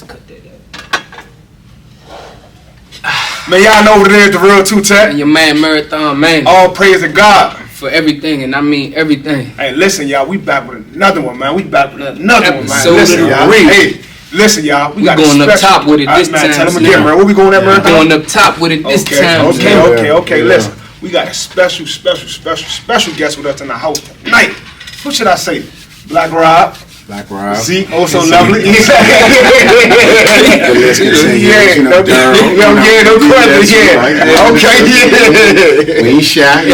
Let's cut that out. Man, y'all know what it is, the real Two-Tech. And your man Marathon Man. All praise to God. For everything, and I mean everything. Hey, listen, y'all, we back with another one, man. We back with another one, man. Episode Listen, y'all. three. Hey, listen, y'all. We got going a up special, top with it this man, time. Tell them again, man. What we going at, man? Going up top with it this time. Okay. Listen, we got a special guest with us in the house tonight. Who should I say? Black Rob. Black Rob. Zeke, oh so lovely. The list continues, you know, Daryl. No question. Okay, We ain't shy.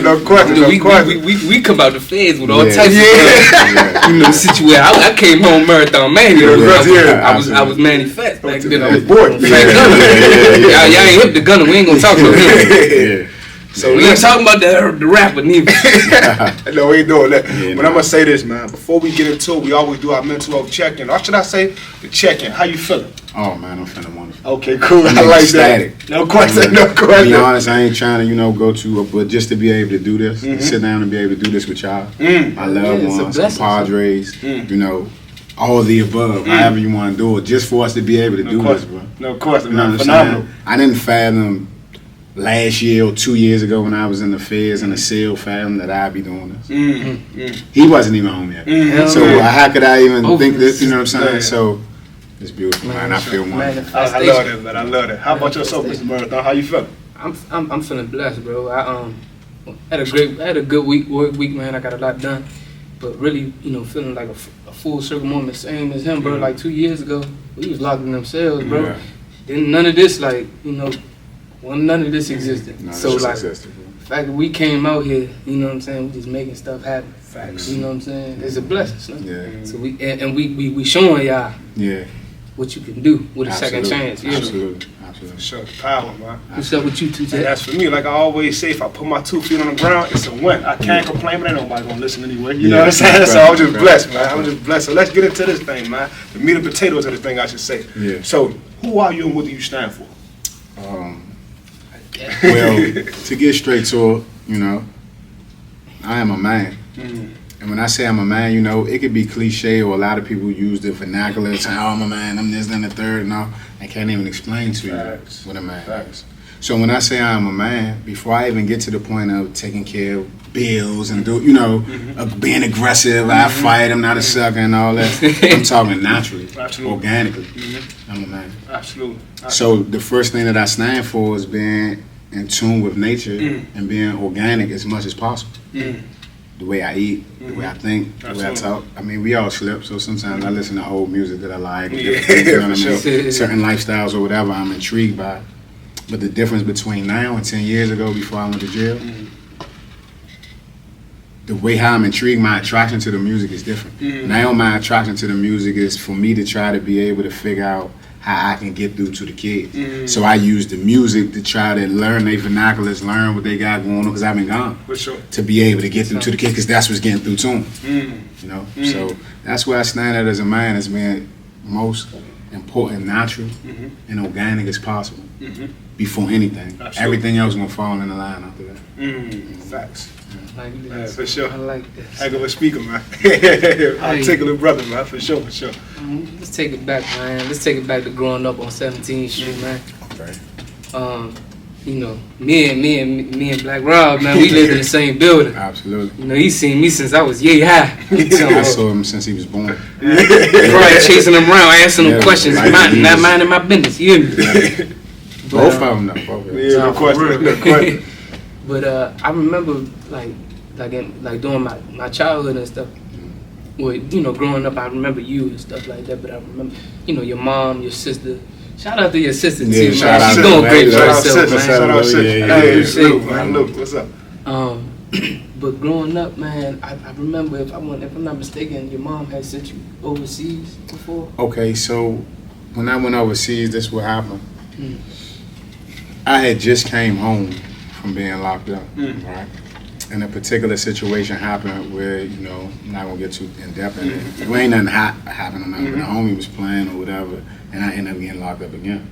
No question. We come out the feds with all types of Yeah. you know situation. I came home Marathon Man. I was Manny Fats back then. I was boy. Fat Gunner. Y'all ain't hip the Gunner. We ain't gonna talk about him. So we ain't talking about the rapper neither. No, we ain't doing that. Yeah, but I'm gonna say this, man. Before we get into it, we always do our mental health check-in. Or should I say the check-in? How you feeling? Oh man, I'm feeling wonderful. Okay, cool. I'm I like ecstatic. that. No question. To be honest, I ain't trying to, go to, but just to be able to do this, sit down and be able to do this with y'all, my loved ones, my Padres, all the above, however you want to do it, just for us to be able to do this, bro. No question, You know man. what I'm Phenomenal. saying? I didn't fathom last year or 2 years ago when I was in the feds and the SEAL fathom that I'd be doing this. He wasn't even home yet. So how could I even think this, you know what I'm saying? So it's beautiful, man. I feel wonderful. I love that, man. I love that. How about yourself, Mr. Marathon? How you feeling? I'm feeling blessed, bro. I had a good work week, man. I got a lot done, but really, feeling like a full circle moment, same as him, bro. Like 2 years ago, we was locked in themselves, bro. Yeah. Then none of this, none of this existed. So the fact that we came out here, you know what I'm saying, we just making stuff happen. Facts. You know what I'm saying? It's a blessing. Yeah. So we showing y'all what you can do with a second chance. Yeah. Absolutely. Sure, power, man. What's up with you two, And Ted? that's for me. Like I always say, if I put my 2 feet on the ground, it's a win. I can't complain, but ain't nobody gonna listen anyway. You know what I'm saying? So I'm just blessed, man. I'm just blessed. So let's get into this thing, man. The meat and potatoes of the thing, I should say. Yeah. So who are you and what do you stand for? Well, to get straight to it, I am a man. And when I say I'm a man, it could be cliche or a lot of people use the vernacular saying, oh, I'm a man, I'm this, then the third, and all. I can't even explain to you what a man is. So when I say I'm a man, before I even get to the point of taking care of bills and of being aggressive, I fight, I'm not a sucker and all that, I'm talking naturally, organically. I'm a man. Absolutely. So the first thing that I stand for is being in tune with nature and being organic as much as possible. The way I eat, the way I think, the way I talk. I mean, we all slip, so sometimes I listen to old music that I like, certain lifestyles or whatever I'm intrigued by. But the difference between now and 10 years ago before I went to jail, the way how I'm intrigued, my attraction to the music is different. Now my attraction to the music is for me to try to be able to figure out how I can get through to the kids. So I use the music to try to learn their vernaculars, learn what they got going on, because I've been gone. For sure. To be able to get through to the kids, because that's what's getting through to them. So that's where I stand at as a man, as being most important, natural, and organic as possible. Before anything. Absolutely. Everything else gonna fall in the line after that. Facts. Like For sure. I like this. Heck of a speaker, man. Articulate brother, man. For sure. Let's take it back, man. Let's take it back to growing up on 17th Street, man. Okay. Me and Black Rob, man, we lived in the same building. Absolutely. He's seen me since I was yay high. I saw him since he was born. Probably chasing him around, asking him questions, not minding my business. You hear me? Both of them, though. Both of them. Yeah, no question. But I remember during my childhood and stuff. Well, growing up, I remember you and stuff like that. But I remember, your mom, your sister. Shout out to your sister too, man. She's doing great for herself, man. Shout out sister. Man, Luke, what's up? But growing up, man, I remember if I'm not mistaken, your mom had sent you overseas before. Okay, so when I went overseas, this what happened. I had just came home from being locked up, right? And a particular situation happened where, I'm not gonna get too in depth in it. It ain't nothing hot happening, but the homie was playing or whatever, and I ended up getting locked up again.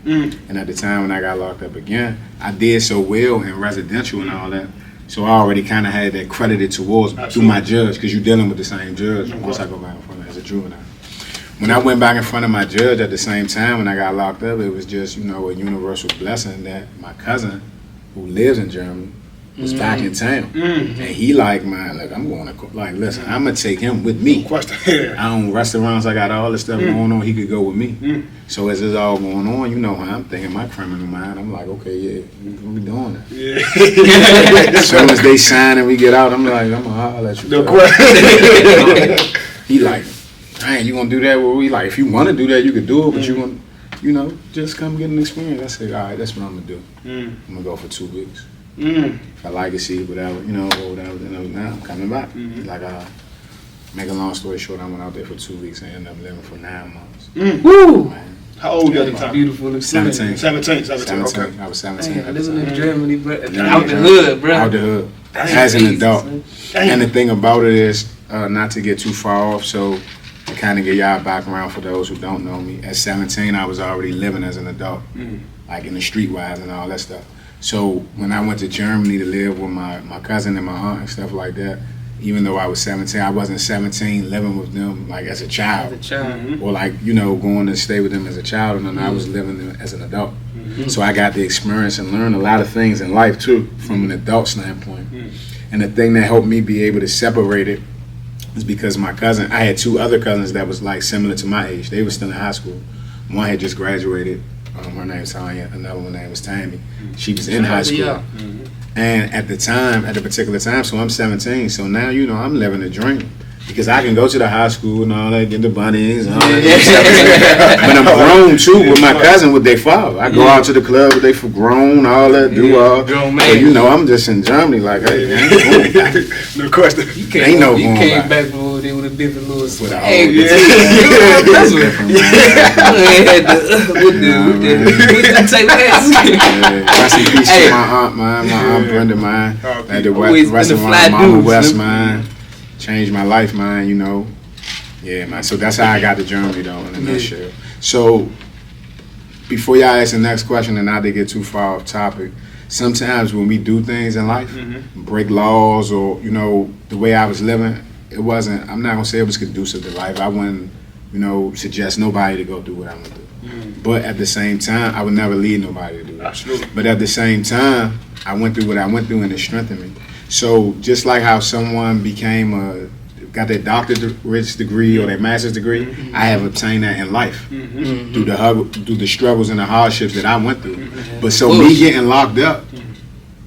And at the time when I got locked up again, I did so well in residential and all that, so I already kind of had that credited towards me through my judge, because you're dealing with the same judge once I go back in front of as a juvenile. when I went back in front of my judge at the same time when I got locked up, it was just, you know, a universal blessing that my cousin, who lives in Germany, was back in town. And he like, man, like, I'm going to, like, listen, I'm going to take him with me. I own restaurants, I got all this stuff going on, he could go with me. So as it's all going on, you know how I'm thinking my criminal mind, I'm like, okay, yeah, we doing it. As soon as they sign and we get out, I'm like, I'm going to holler at you. No question. He like, man, you gonna do that? Well, we like, if you want to do that, you could do it, but you want, you know, just come get an experience. I said, all right, that's what I'm gonna do. I'm gonna go for 2 weeks. If I like it, see whatever, you know, or whatever. Then now I'm coming back. Like, make a long story short, I went out there for 2 weeks and ended up living for 9 months. Woo! Man. How old were you at the time? Beautiful. 17. 17. Okay. I was 17. Man, living in Germany, bro. Yeah, Out the hood, bro. Out the hood. As an adult. And the thing about it is, not to get too far off, so to kind of give y'all a background for those who don't know me, at 17 I was already living as an adult, like in the streetwise and all that stuff. So when I went to Germany to live with my cousin and my aunt and stuff like that, even though I was 17, I wasn't 17 living with them like as a child. Or like, you know, going to stay with them as a child, and then I was living them as an adult. So I got the experience and learned a lot of things in life too, from an adult standpoint. And the thing that helped me be able to separate it is because my cousin, I had 2 other cousins that was like similar to my age. They were still in high school. One had just graduated. Her name's Tanya. Another one name was Tammy. She was in high school. And at the particular time, so I'm 17. So now, you know, I'm living a dream. Because I can go to the high school and all that, get the bunnies and all that. But I'm grown too with my cousin with their father. I go out to the club with they for grown, all that, do all. But you know, I'm just in Germany like, hey, man, no question. You came back with a different little swag. Rest in peace to my aunt, man. My aunt Brenda, man. At the restaurant, Mama West, man. Changed my life, man, you know. Yeah, man. So that's how I got to Germany, though, in a nutshell. So, before y'all ask the next question, and not to get too far off topic, sometimes when we do things in life, break laws, or, you know, the way I was living, it wasn't, I'm not going to say it was conducive to life. I wouldn't, you know, suggest nobody to go do what I'm going to do. But at the same time, I would never lead nobody to do that. Absolutely. But at the same time, I went through what I went through, and it strengthened me. So just like how someone got their doctorate degree or their master's degree, I have obtained that in life through the struggles and the hardships that I went through. But so me getting locked up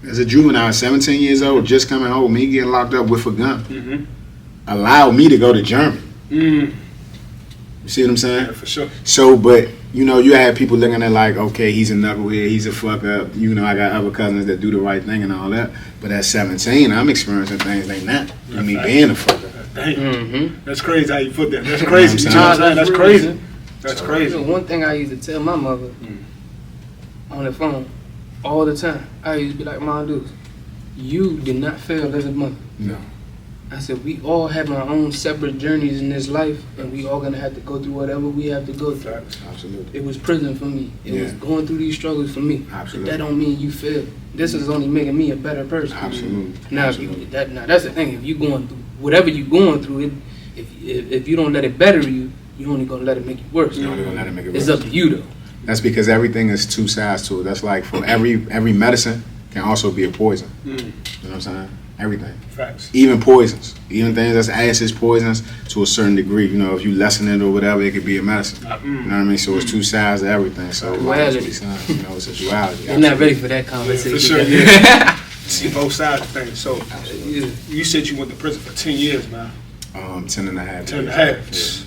as a juvenile, 17 years old, just coming home, me getting locked up with a gun, allowed me to go to Germany. You see what I'm saying? Yeah, for sure. So, but you know, you have people looking at like, okay, he's a knucklehead, he's a fuck up. You know, I got other cousins that do the right thing and all that. But at 17, I'm experiencing things they not. I mean, being a fuck up. That's crazy how you put that. That's crazy. You know what I'm saying? That's crazy. That's crazy. One thing I used to tell my mother on the phone all the time, I used to be like, Mom, dude, you did not fail as a mother. No. I said, we all have our own separate journeys in this life, and we all gonna have to go through whatever we have to go through. Absolutely. It was prison for me. It was going through these struggles for me. Absolutely. But that don't mean you failed. This is only making me a better person. Absolutely. Now, now that's the thing. If you going through whatever you're going through, if you don't let it better you, you only gonna let it make you worse. You're only gonna let it make it worse. It's up to you though. That's because everything is 2 sides to it. That's like for every medicine can also be a poison. You know what I'm saying? Everything. Facts. Even poisons. Even things that's acids, poisons to a certain degree. You know, if you lessen it or whatever, it could be a medicine. You know what I mean? So it's 2 sides to everything. So duality. You know, it's a duality. You're not ready for that conversation. For sure, yeah. See both sides of things. So you said you went to prison for 10 years, man. 10 and a half. 10 and a half. Yeah.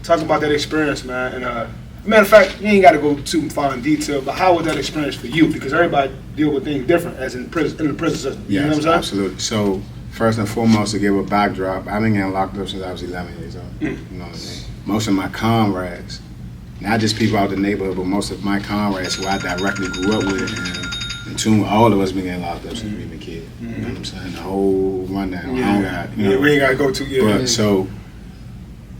Talk about that experience, man. And matter of fact, you ain't got to go too far in detail, but how was that experience for you? Because everybody deal with things different as in the prison system. You know what I'm saying? Absolutely. So first and foremost, to give a backdrop, I've been getting locked up since I was 11 years old. You know what I mean? Most of my comrades, not just people out the neighborhood, but most of my comrades who I directly grew up with, and two, all of us been getting locked up since we been kids. You know what I'm saying? The whole rundown. Yeah. I don't got, you know, we ain't got to go too. But so.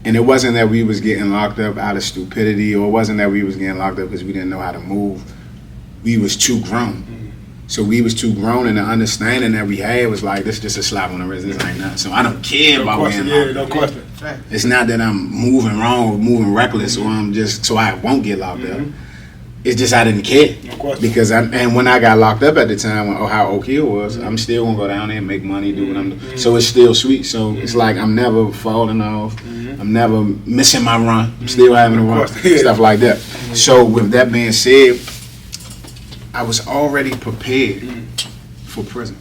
And it wasn't that we was getting locked up out of stupidity, or it wasn't that we was getting locked up because we didn't know how to move. We was too grown. So we was too grown, and the understanding that we had was like, this is just a slap on the wrist. This ain't nothing. So I don't care about getting locked up. No question. Fact. It's not that I'm moving wrong or moving reckless or I'm just so I won't get locked up. It's just I didn't care. Of course. Because when I got locked up at the time when Ohio Oak Hill was, I'm still gonna go down there and make money, do what I'm doing. So it's still sweet. So it's like I'm never falling off. I'm never missing my run. I'm still having a run. Stuff like that. So with that being said, I was already prepared for prison.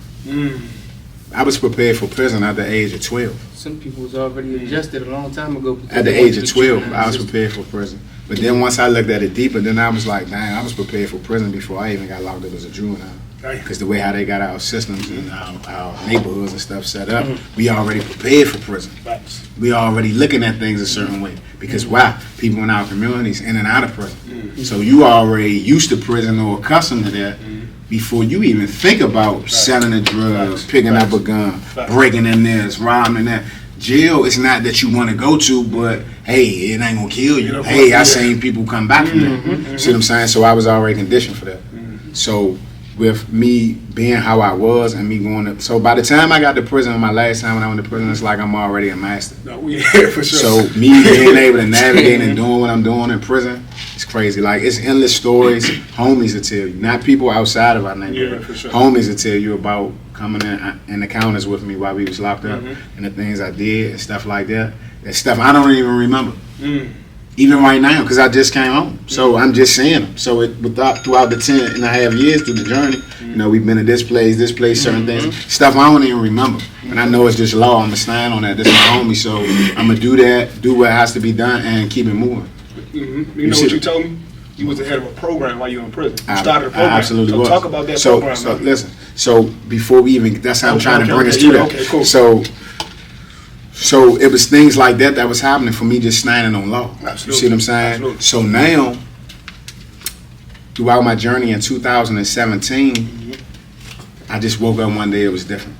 I was prepared for prison at the age of 12. Some people was already adjusted a long time ago. At the age of 12, I was prepared for prison. But then once I looked at it deeper, then I was like, dang, I was prepared for prison before I even got locked up as a juvenile. Because the way how they got our systems and our neighborhoods and stuff set up, we already prepared for prison. We already looking at things a certain way. Because why? People in our communities in and out of prison. So you already used to prison or accustomed to that before you even think about selling the drugs, picking up a gun, breaking in this, robbing in that. Jail is not that you want to go to, but hey, it ain't gonna kill you. Hey, I seen people come back from that. See what I'm saying? So I was already conditioned for that. So with me being how I was and me going to, so by the time I got to prison, my last time when I went to prison, it's like I'm already a master. No, yeah, for sure. So me being able to navigate and doing what I'm doing in prison, it's crazy. Like it's endless stories. Homies will tell you, not people outside of our neighborhood. Yeah, for sure. Homies will tell you about coming in the counters with me while we was locked up and the things I did and stuff like that. That stuff I don't even remember. Even right now, because I just came home. So I'm just seeing them. So throughout the 10 and a half years through the journey, you know, we've been to this place, certain things. Stuff I don't even remember. And I know it's just law. I'm going to stand on that. This is my homie. So I'm going to do that, do what has to be done, and keep it moving. You know what you told me? You was the head of a program while you were in prison. You started a program. I absolutely so was. Talk about that program. So listen. So before we even, that's how I'm trying to bring us to that. Okay, cool. So it was things like that was happening for me just standing on law. Absolutely. You see what I'm saying? Absolutely. So now, throughout my journey in 2017, I just woke up one day, it was different.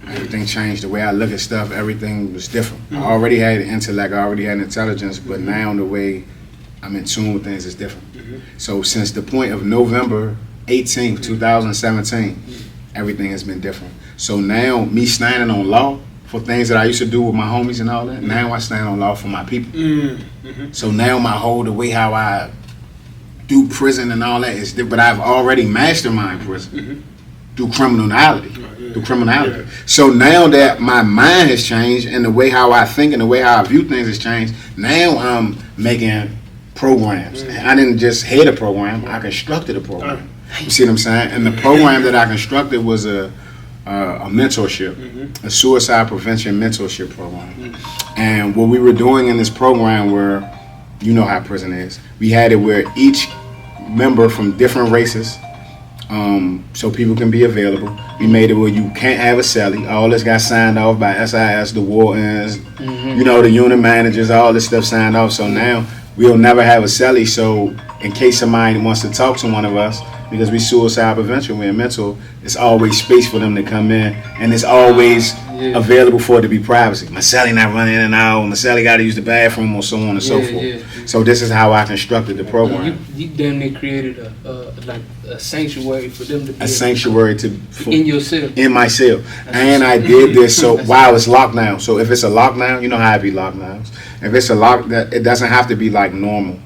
Everything changed. The way I look at stuff, everything was different. I already had intellect, I already had intelligence, but now the way I'm in tune with things is different. So since the point of November 18th, 2017, everything has been different. So now, me standing on law for things that I used to do with my homies and all that, now I stand on law for my people. So now the way how I do prison and all that is different, but I've already mastermind prison through criminality. So now that my mind has changed and the way how I think and the way how I view things has changed, now I'm making programs. I didn't just head a program, I constructed a program. You see what I'm saying? And the program that I constructed was a mentorship, a suicide prevention mentorship program. And what we were doing in this program where, you know how prison is, we had it where each member from different races, so people can be available. We made it where you can't have a cellie. All this got signed off by SIS, the wardens, you know, the unit managers, all this stuff signed off. So now we'll never have a cellie. So in case somebody wants to talk to one of us, because we suicide prevention, we're mental, it's always space for them to come in, and it's always available for it to be privacy. My cellie not running in and out, my cellie got to use the bathroom, or so on and so forth. So this is how I constructed the program. You damn near created a sanctuary for them to be a sanctuary in your cell. In my cell. And I did this so while it's lockdown. So if it's a lockdown, you know how it be lockdowns. If it's a lockdown, it doesn't have to be like normal.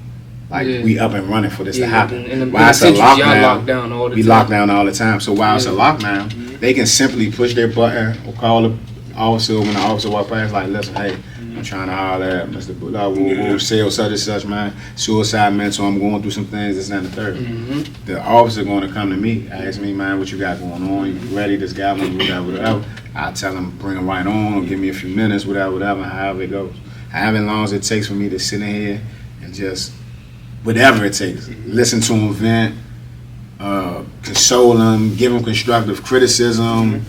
Like we up and running for this to happen. While it's a lockdown, we lock down all the time. So while it's a lockdown, they can simply push their button or call the officer when the officer walk past, like, listen, hey, I'm trying to holler at Mr. We'll sell such and such, man. Suicide mental, I'm going through some things, this and the third. The officer going to come to me, ask me, man, what you got going on? You ready? This guy, whatever. I tell him, bring him right on, or give me a few minutes, whatever, however it goes. However long as it takes for me to sit in here and just whatever it takes. Listen to him vent, console him, give him constructive criticism.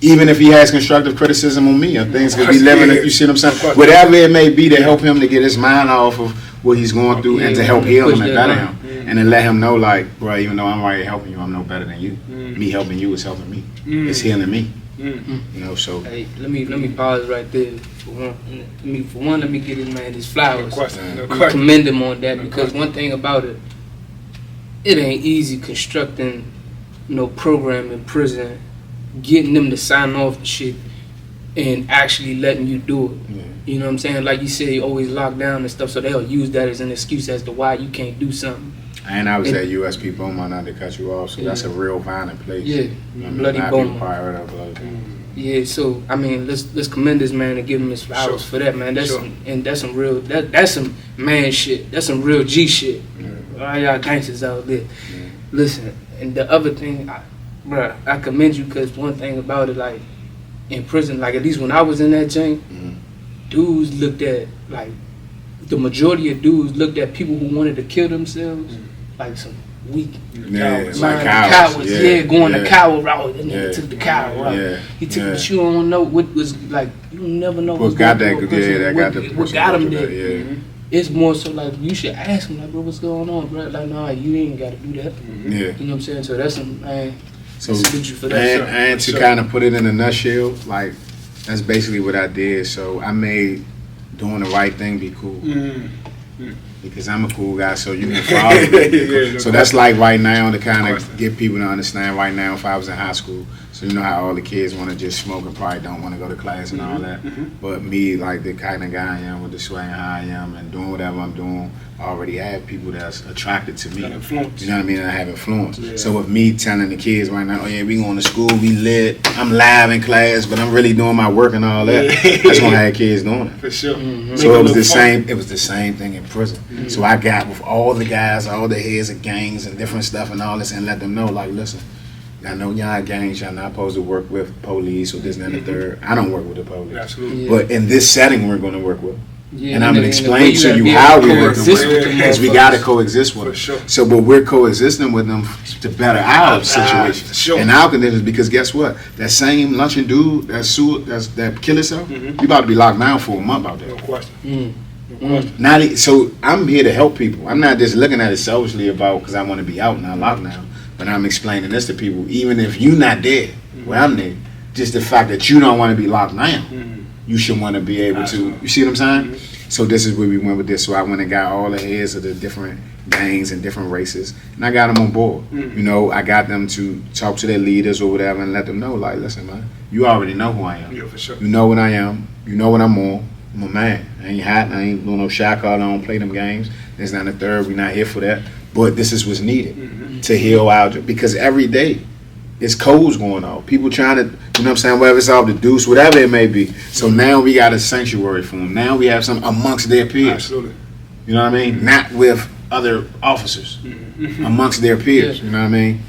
Even if he has constructive criticism on me, or things could be living, you see what I'm saying? Whatever it may be to help him to get his mind off of what he's going through and to help heal him and better him. And then let him know, like, bro, even though I'm right here helping you, I'm no better than you. Me helping you is helping me. It's healing me. You know, so. Hey, let me pause right there. For one, let me get this man his flowers. Commend him on that, because one thing about it, it ain't easy constructing no program in prison, getting them to sign off and shit. and actually letting you do it. Yeah. You know what I'm saying? Like you say, always locked down and stuff, so they'll use that as an excuse as to why you can't do something. And I was at USP Beaumont, not to cut you off, so that's a real violent place. Yeah, bloody Beaumont. Yeah, so I mean, let's commend this man and give him his flowers for that, man. That's that's some real that's some man shit. That's some real G shit. All y'all gangsters out there. Listen, and the other thing, I commend you because one thing about it, like in prison, like at least when I was in that jail, dudes looked at like the majority of dudes looked at people who wanted to kill themselves like some weak cowards. Like cowards. Going the coward route, and he took the coward route. He took but you don't know what was like. You never know what got that. What got him there. It's more so like you should ask him like, bro, what's going on, bro? Like, nah, you ain't got to do that. You know what I'm saying? So that's some man. So salute you for that. And to kind of put it in a nutshell, like that's basically what I did. So I made doing the right thing be cool. Because I'm a cool guy, so you can follow me. So that's like right now to kind of get people to understand right now if I was in high school. So you know how all the kids want to just smoke and probably don't want to go to class and all that. But me, like the kind of guy I am with the swag how I am and doing whatever I'm doing, I already have people that's attracted to me. You know what I mean? I have influence. So with me telling the kids right now, oh yeah, we going to school, we lit, I'm live in class, but I'm really doing my work and all that. That's gonna have kids doing it. For sure. So it was the same. It was the same thing in prison. So I got with all the guys, all the heads of gangs and different stuff and all this, and let them know, like, listen, I know y'all gangs, y'all not supposed to work with police or this and that and the third. I don't work with the police. Absolutely. But in this setting, we're going to work with them. Yeah, and I'm going to explain to you how we work with them. Because we got to coexist with them. Sure. So, but we're coexisting with them to better our situation and our conditions. Because guess what? That same luncheon dude that killed himself, you about to be locked down for a month out there. No question. So I'm here to help people. I'm not just looking at it selfishly about because I want to be out now, locked down. But I'm explaining this to people. Even if you're not there, where I'm there, just the fact that you don't want to be locked down, you should want to be able to. You see what I'm saying? So this is where we went with this. So I went and got all the heads of the different gangs and different races, and I got them on board. You know, I got them to talk to their leaders or whatever and let them know, like, listen, man, you already know who I am. Yeah, for sure. You know what I am. You know what I'm on. I'm a man. I ain't hot. I ain't doing no shot call. I don't play them games. This, not the third. We're not here for that. But this is what's needed to heal out. Because every day, it's codes going on. People trying to, you know what I'm saying, whether it's off the deuce, whatever it may be. So now we got a sanctuary for them. Now we have some amongst their peers. Absolutely. You know what I mean? Not with other officers. Amongst their peers. You know what I mean?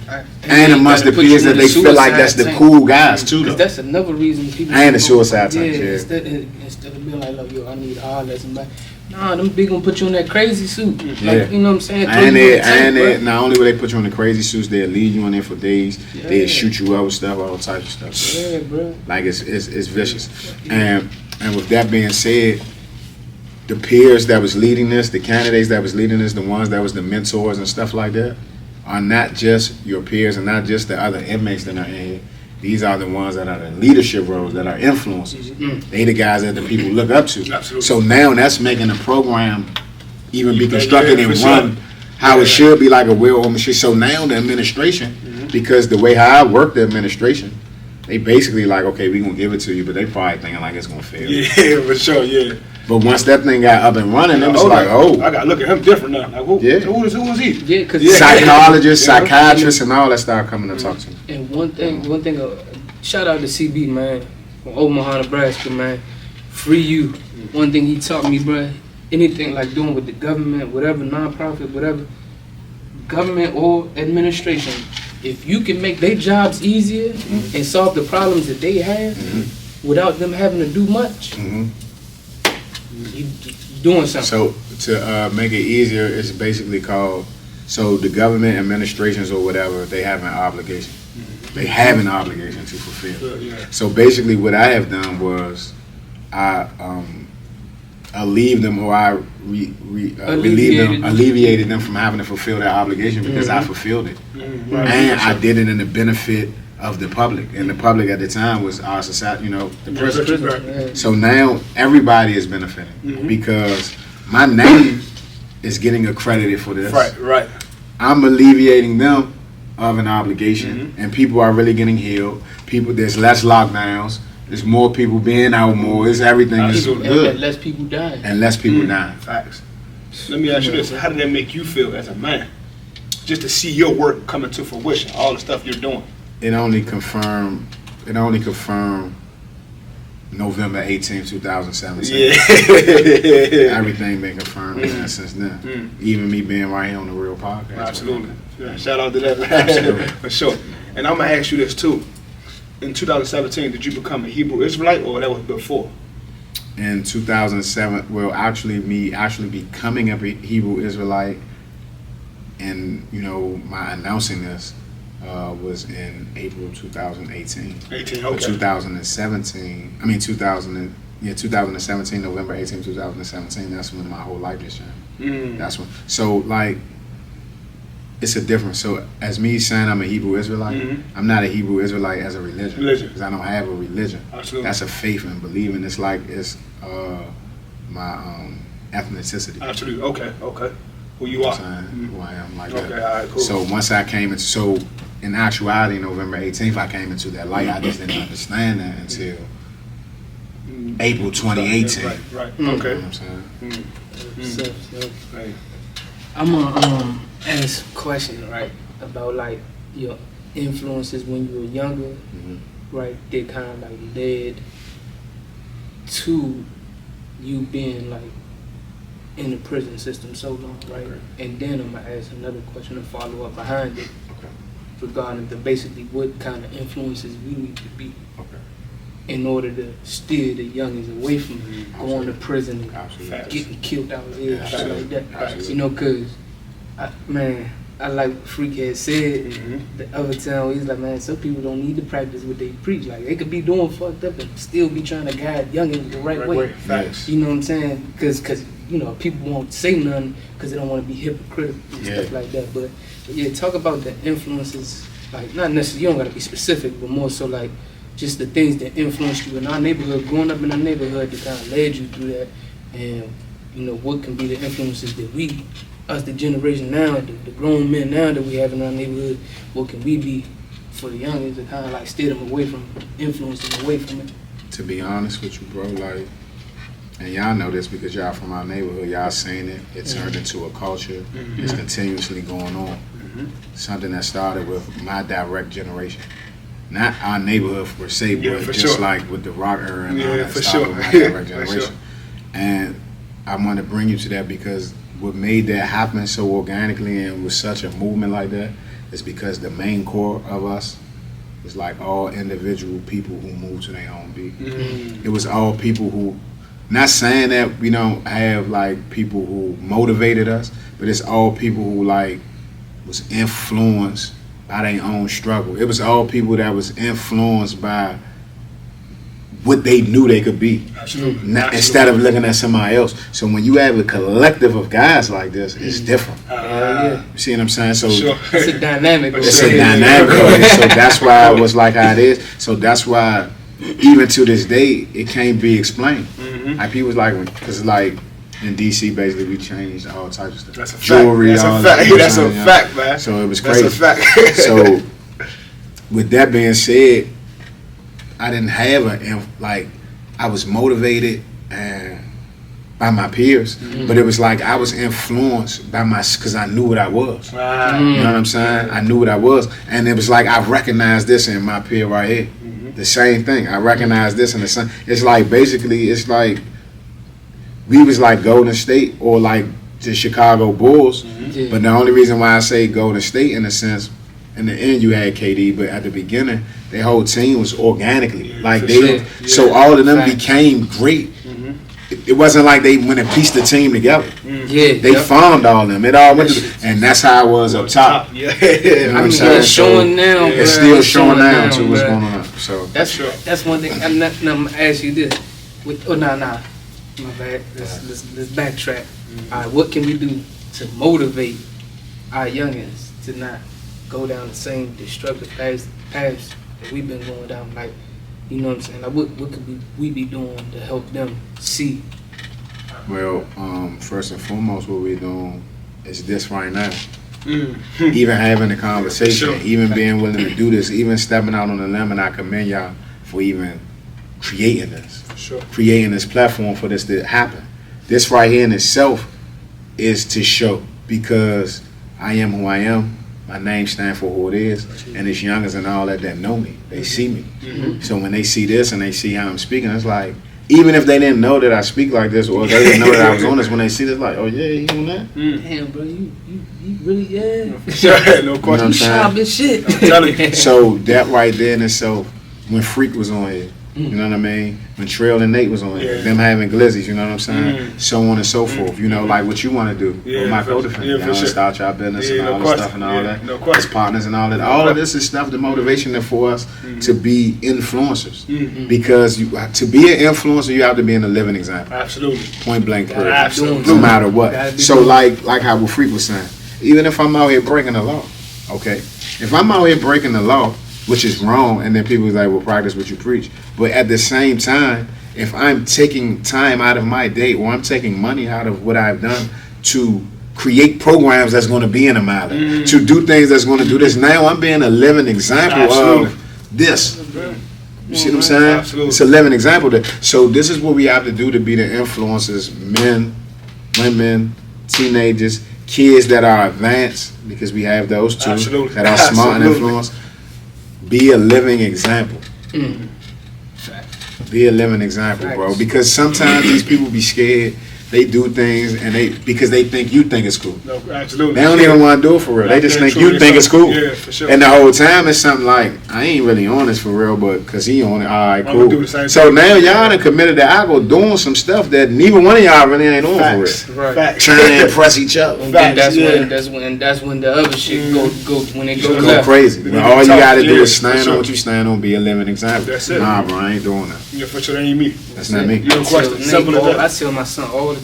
And amongst the peers that they feel like that's the cool guys too, though. That's another reason people. And the suicide tank, Instead of being like, look, yo, I need all that. Nah, them big gonna put you in that crazy suit. Like, you know what I'm saying? And not only will they put you in the crazy suits, they'll leave you in there for days. They'll shoot you up with stuff, all types of stuff. Yeah, bro. Like it's vicious. And with that being said, the peers that was leading this, the candidates that was leading this, the ones that was the mentors and stuff like that, are not just your peers and not just the other inmates that are in here. These are the ones that are the leadership roles, that are influencers. They the guys that the people look up to. Absolutely. So now that's making the program even be constructed and run how it should be, like a well-oiled machine. So now the administration, because the way how I work the administration, they basically like, okay, we gonna give it to you, but they probably thinking like it's gonna fail. Yeah, for sure, yeah. But once that thing got up and running, it was like, I gotta look at him different now. Like, who was he? Yeah, because psychologists, psychiatrists, and all that started coming to talk to me. And one thing, shout out to CB, man, from Omaha, Nebraska, man. Free you. One thing he taught me, bro, anything like doing with the government, whatever, nonprofit, whatever, government or administration, if you can make their jobs easier and solve the problems that they have without them having to do much, you doing something. So to make it easier, it's basically called, so the government administrations or whatever, they have an obligation. They have an obligation to fulfill. So basically what I have done was I relieved them, or I alleviated them from having to fulfill their obligation because I fulfilled it. And I did it in the benefit of the public, and the public at the time was our society, you know, the prison. So now everybody is benefiting because my name is getting accredited for this. Right. I'm alleviating them of an obligation, and people are really getting healed. There's less lockdowns, It's more people being out more. It's everything is Absolutely. And good. less people dying. And less people dying. Facts. Let me ask you this: how did that make you feel as a man, just to see your work coming to fruition, all the stuff you're doing? It only confirmed November 18, 2017. Yeah. Everything been confirmed man, since then. Even me being right here on the Real Podcast. Absolutely. Yeah, shout out to that. Absolutely. For sure. And I'm gonna ask you this too. In 2017, did you become a Hebrew Israelite, or that was before? In 2007, well, actually becoming a Hebrew Israelite, and my announcing this was in April 2018. 18. But Okay. 2017, November 18, 2017. That's when my whole life just changed. That's when. So like, it's a difference. So as me saying I'm a Hebrew Israelite, I'm not a Hebrew Israelite as a religion. Because I don't have a religion. Absolutely. That's a faith and believing. It's like my ethnicity. Absolutely. Okay. Who you are? Who I am like Okay. that. All right. Cool. So once I came into, in actuality, November 18th, I came into that light. I just didn't understand that until April 2018. Right. You know Okay. what I'm saying? So, Right. I'm gonna ask a question, right, about like your influences when you were younger, right? They kind of like led to you being like in the prison system so long, right? Okay. And then I'm gonna ask another question to follow up behind it Okay. regarding basically what kind of influences we need to be Okay. in order to steer the youngins away from going to prison and Absolutely. Facts. getting killed out here and stuff like that. Absolutely. You know, cause I like Freak had said the other time, he's like, man, some people don't need to practice what they preach. Like they could be doing fucked up and still be trying to guide youngins the right way. Facts. You know what I'm saying? Cause people won't say nothing because they don't want to be hypocritical and stuff like that. But yeah, talk about the influences. Like not necessarily, you don't gotta be specific, but more so like just the things that influenced you in our neighborhood, growing up in our neighborhood that kind of led you through that, and what can be the influences that the generation now, the grown men now that we have in our neighborhood, what can we be for the youngins to kind of like steer them away from, influence them away from it? To be honest with you, bro, like, and y'all know this because y'all from our neighborhood, y'all seen it. It turned into a culture. It's continuously going on. Something that started with my direct generation. Not our neighborhood per se, Yeah, but for just sure. like with the rock era and all Yeah, that for started sure. with my Yeah, direct for generation. sure. And I want to bring you to that because what made that happen so organically and with such a movement like that is because the main core of us was like all individual people who moved to their own beat. It was all people who, not saying that we don't have like people who motivated us, but it's all people who like was influenced by their own struggle. It was all people that was influenced by what they knew they could be. Absolutely. Instead of looking at somebody else. So when you have a collective of guys like this, it's different. Yeah. You see what I'm saying? So Sure. It's a dynamic. it's Yeah, a yeah, dynamic yeah. of it. So that's why it was like how it is. So that's why even to this day it can't be explained. Like people was like, because like in DC basically we changed all types of stuff. That's a fact. Jewelry, That's all a that, fact. you know That's what a I'm saying? fact, man. So it was That's crazy. a fact. So with that being said, I didn't have I was motivated and by my peers, but it was like I was influenced by because I knew what I was. You know what I'm saying? I knew what I was, and it was like I recognized this in my peer right here. The same thing. I recognized this in the same. It's like basically, it's like we was like Golden State or like the Chicago Bulls. Yeah. But the only reason why I say Golden State in a sense, in the end you had KD, but at the beginning their whole team was organically like for they. sure. So all of them Facts. became great. It wasn't like they went and pieced the team together. Yeah, They farmed all of them. It all went to, Yes. and that's how it was up top. Yeah. You know what I'm it's saying? showing now. It's bruh. still It's showing now to what's bruh. going on. So That's Sure. That's one thing. I'm gonna ask you this. Nah. My bad. Let's backtrack. All right, what can we do to motivate our youngins to not go down the same destructive paths that we've been going down? Like, you know what I'm saying? Like, what could we be doing to help them see? well, first and foremost, what we're doing is this right now. Mm. Even having the conversation, Sure. even being willing to do this, even stepping out on the limb, and I commend y'all for even creating this. Sure. Creating this platform for this to happen. This right here in itself is to show, because I am who I am. My name stands for who it is, and it's youngers and all that know me. They see me. Mm-hmm. So when they see this and they see how I'm speaking, it's like, even if they didn't know that I speak like this, or they didn't know that I was on this, when they see this, like, oh yeah, he on that? Damn, bro, you really, yeah. No You know what question. I'm saying? Sharp as shit. I'm telling you. So that right there in itself, when Freak was on here, you know what I mean? When Trill and Nate was on here, Yeah. them having glizzies, you know what I'm saying? So on and so forth. You know, like what you want to do Yeah, with my for- co-defendant. yeah, you for know, sure. start your business Yeah, and no all this question. stuff and all Yeah, that. no question. As partners and all that. All of this is stuff, the motivation for us to be influencers. Because to be an influencer, you have to be in a living example. Absolutely. Point blank period. Absolutely. No matter what. Gotta be So doing like how what Freak was saying, even if I'm out here breaking the law, okay? If I'm out here breaking the law, which is wrong, and then people is like, well, practice what you preach. But at the same time, if I'm taking time out of my day, or I'm taking money out of what I've done to create programs that's going to be in a matter, to do things that's going to do this, now I'm being a living example Absolutely. of this. You see what I'm saying? Absolutely. It's a living example. So this is what we have to do to be the influencers, men, women, teenagers, kids that are advanced, because we have those too, Absolutely. that are smart and Absolutely. influenced. Be a living example. Be a living example, bro. Facts. Because sometimes these people be scared. They do things because they think you think it's cool. No, absolutely. They don't even want to do it for real. They just think you think it's cool. Yeah, for sure. And the whole time it's something like, I ain't really on this for real, but because he on it, all right, I'm cool. gonna do the same So thing. now y'all done committed to I go doing some stuff that neither one of y'all really ain't on Facts. for real. Right. Facts. Trying to impress each other. And then Facts, yeah. that's when the other shit go when it go Go Go left. crazy. They When need to all you talk, gotta do yeah, is stand for sure. on what you stand on, be a living example. That's it. Nah, bro, I ain't doing that. Yeah, for sure, that ain't me. That's not me. You don't I tell question. Nate Simple as I that. tell my son all the time.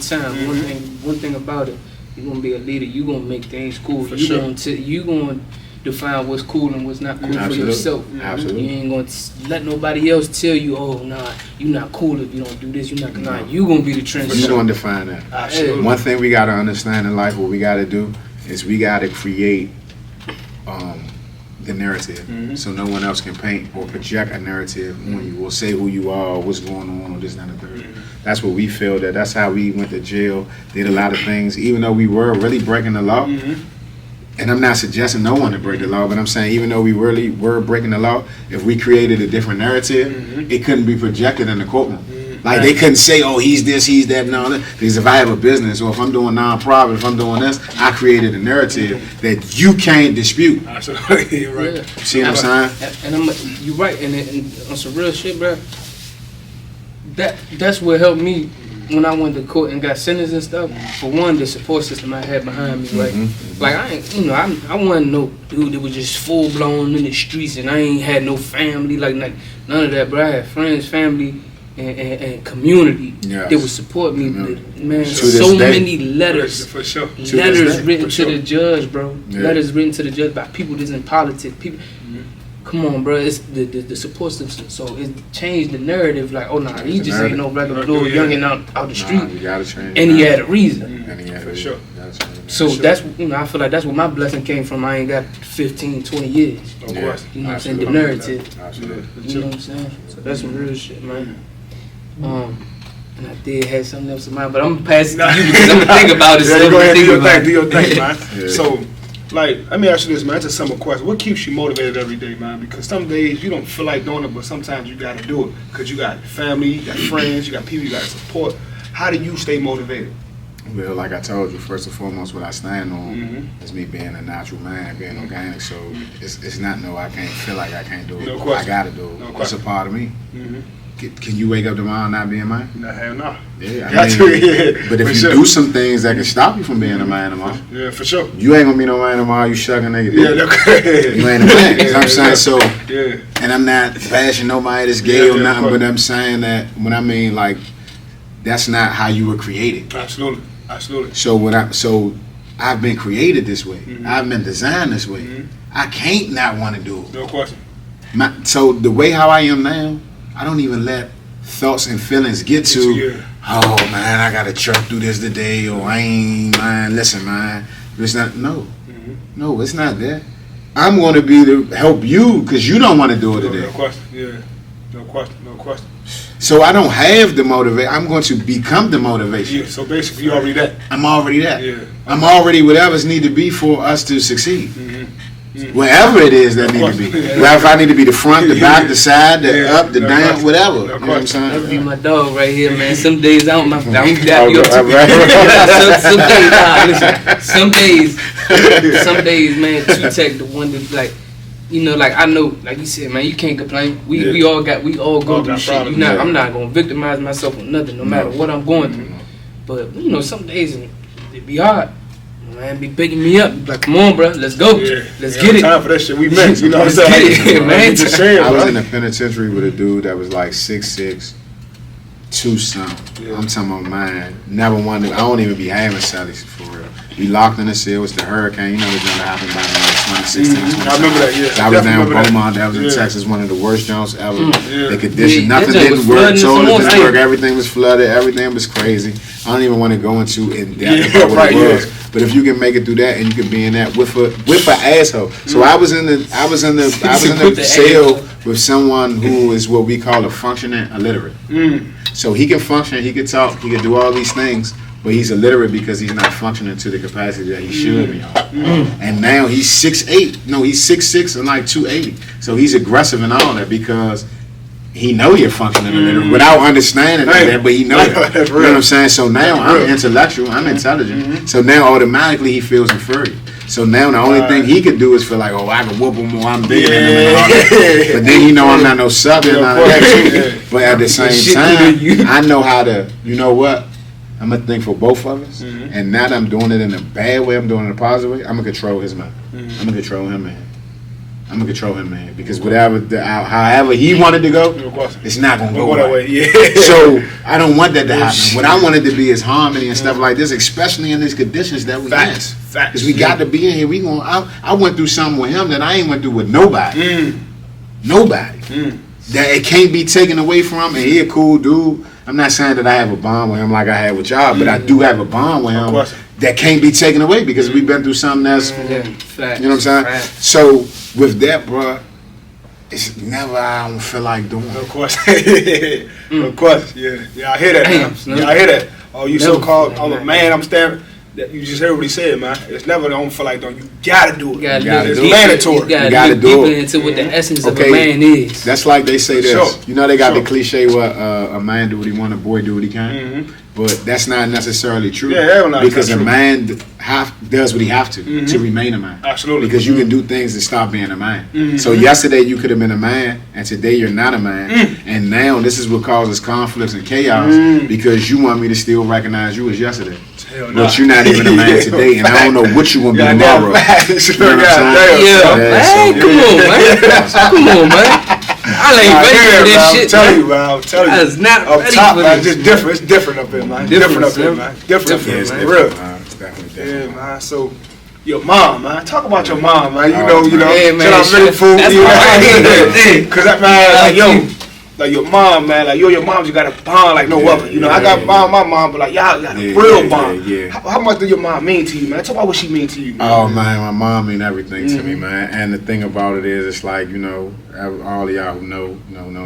One thing about it, you gonna be a leader. You gonna make things cool. For you sure. you gonna define what's cool and what's not cool for Absolutely. yourself. Absolutely. You ain't gonna let nobody else tell you, oh nah, you not cool if you don't do this. You not nah. You gonna be the trend. You gonna define that. Absolutely. One thing we gotta understand in life, what we gotta do is we gotta create the narrative, so no one else can paint or project a narrative on you, or say who you are, or what's going on, or this and the third. That's what we feel. That's how we went to jail, did a lot of things, even though we were really breaking the law. And I'm not suggesting no one to break the law, but I'm saying even though we really were breaking the law, if we created a different narrative, it couldn't be projected in the courtroom. Like they couldn't say, oh, he's this, he's that, and all that. Because if I have a business, or if I'm doing non-profit, if I'm doing this, I created a narrative that you can't dispute. Absolutely. You're right. Yeah. See what I'm saying? And you're right, and on some real shit, bro. That's what helped me when I went to court and got sentenced and stuff. For one, the support system I had behind me, like I ain't, I wasn't no dude that was just full blown in the streets, and I ain't had no family, like none of that, bro. I had friends, family, and community Yes. that would support me. Yeah. Man, To this so day. many letters. For sure. this Letters day, written for to sure. the judge, bro. Yeah. Letters written to the judge by people that's in politics. People, come on, bro. It's the support system. So it changed the narrative. Like, oh nah, he the just narrative. ain't no regular Yeah. little youngin out the street, Nah, you gotta change. and he had a reason. And he had For a sure. reason. You gotta change that. So Sure. that's I feel like that's where my blessing came from. I ain't got 15, 20 years. No Yeah. question. You know what I'm saying? The Absolutely. narrative. Absolutely. You know what I'm saying? So that's some real shit, man. And I did have something else in mind, but I'm gonna pass it to you because I'm gonna think about it. Yeah, so you go I'm ahead, do gonna your think thing, do your about it. thing, man. Yeah. So, like, let me ask you this, man. It's a simple question. What keeps you motivated every day, man? Because some days you don't feel like doing it, but sometimes you gotta do it. Because you got family, you got friends, you got people you gotta support. How do you stay motivated? Well, like I told you, first and foremost, what I stand on Mhm. is me being a natural man, being organic. So it's not no, I can't feel like I can't do it. No I question. gotta do it. No It's a question. part of me. Mm-hmm. Can you wake up tomorrow and not being mine? Nah, hell no. Yeah, I Got mean, to, yeah. but if For you sure. do some things that can stop you from being a man tomorrow, Yeah, for sure. you ain't gonna be no man tomorrow. You shucking nigga. Yeah, that's You ain't a man. You know what I'm saying? So, Yeah. and I'm not bashing nobody that's gay Yeah, or yeah, nothing, of course. but I'm saying that when I mean like, that's not how you were created. Absolutely. Absolutely. So I've been created this way. Mhm. I've been designed this way. Mhm. I can't not want to do it. No question. So the way how I am now, I don't even let thoughts and feelings get to, Yeah. oh man, I gotta truck through this today, or I ain't, man, listen, man. It's not, no. Mhm. No, it's not that. I'm going to be to help you because you don't want to do it No today. question. Yeah. No question. No question. So I don't have the motivation. I'm going to become the motivation. Yeah, so basically you already that. I'm already that. Yeah. I'm already whatever's need to be for us to succeed. Mm-hmm. Wherever it is that need to be. Whether if I need to be the front, the back, the side, the up, the down, whatever. You know what I'm saying? That'd be my dog right here, man. Some days I don't. I'm All dap you up too. Some days, some days, man. Two Tech, the one that like, you know, like I know, like you said, man, you can't complain. We all go through shit. problems, I'm not gonna victimize myself with nothing, no matter what I'm going through. But you know, some days it be hard. Man, be picking me up. Like, come on, bro, let's go. Yeah. Let's get it. Time for that shit. We met. You know what I'm saying? Let's get it, man. Just saying, I was bro. in the penitentiary with a dude that was like 6'6", 2-something. Yeah. I'm talking about mine. Never wanted. I don't even be having cellies for real. We locked in the cell. It's the hurricane. You know what's gonna happen back in like 2016. I remember that. Yeah. I was down Definitely remember Beaumont. That was in Yeah. Texas. One of the worst jumps ever. Yeah. The condition, Yeah, nothing that joint didn't was work. flooding in Toilet some didn't more work. state. Everything was flooded. Everything was crazy. I don't even want to go into in depth Yeah, about what right, it was. yeah. But if you can make it through that, and you can be in that with a asshole. So I was in the Put the cell asshole. with someone who is what we call a functioning illiterate. So he can function, he can talk, he can do all these things, but he's illiterate because he's not functioning to the capacity that he should be on. And now he's 6'8". No, he's 6'6" and like 280. So he's aggressive and all that because he know you're functioning illiterate without understanding that, but he knows that. That's You know real. what I'm saying? So now I'm intellectual, I'm intelligent. So now automatically he feels inferior. So now the only thing he could do is feel like, oh, I can whoop him or I'm bigger than him and all that. But then you know I'm not no sucker and all that. But at the same time, I know how to, you know what? I'm going to think for both of us. And now that I'm doing it in a bad way, I'm doing it in a positive way, I'm going to control his mind. I'm going to control him, man. I'm going to control him, man. Because however he wanted to go, it's not going to go that right. way. Yeah. So I don't want that to happen. What I wanted to be is harmony and stuff like this, especially in these conditions that we Facts. in. Facts. Because we got to be in here. We going. I went through something with him that I ain't went through with nobody. Nobody. That it can't be taken away from. And he a cool dude. I'm not saying that I have a bond with him like I had with y'all, but I do have a bond with him that can't be taken away because we've been through something that's, Yeah, facts. you know what I'm saying? Facts. So with that, bro, it's never I don't feel like doing it. Of course. Of course. Yeah. Yeah, I hear that, man. Damn, Yeah, I hear that. Oh, you Never. so-called, I'm a man, I'm standing. That you just heard what he said, man. It's never don't feel like, don't you gotta do it. You gotta gotta look do it. deeper. Mandatory. You gotta, You gotta look do deeper it. into what the essence of Okay. a man is. That's like they say this. Sure. You know they got Sure. the cliche where a man do what he want, a boy do what he can. But that's not necessarily true. Yeah, hell no, it's because not a true. man does what he have to remain a man. Absolutely. Because you can do things to stop being a man. So yesterday you could have been a man, and today you're not a man. And now this is what causes conflicts and chaos because you want me to still recognize you as yesterday. Hell no. But you're not even a man today, and I don't know what you gonna be Goddamn tomorrow. facts. You know what I'm saying? Yeah, man, so- come on, man. Come on, man. I ain't I ready hear for it, this man. shit, I'm telling man. you, man. I'm telling you. I was not Up ready top, for man. this. Just different. It's different up here, man. Different up here, man. Different up here, It's man. different, Real. man. It's definitely Yeah, different. man. So, your mom, man. Talk about your mom, man. You Oh, know, Yeah, man. shout out Millie Food. That's You know my what I mean? thing. Because that man, like, yo, you. like your mom, man, like you and your mom, you got a bond like no other. You know, I got a bond with my mom, but like y'all got a Yeah, real yeah, bond. yeah. How much do your mom mean to you, man? Talk about what she mean to you, man. Oh man, my mom mean everything to me, man. And the thing about it is, it's like, you know, all of y'all who know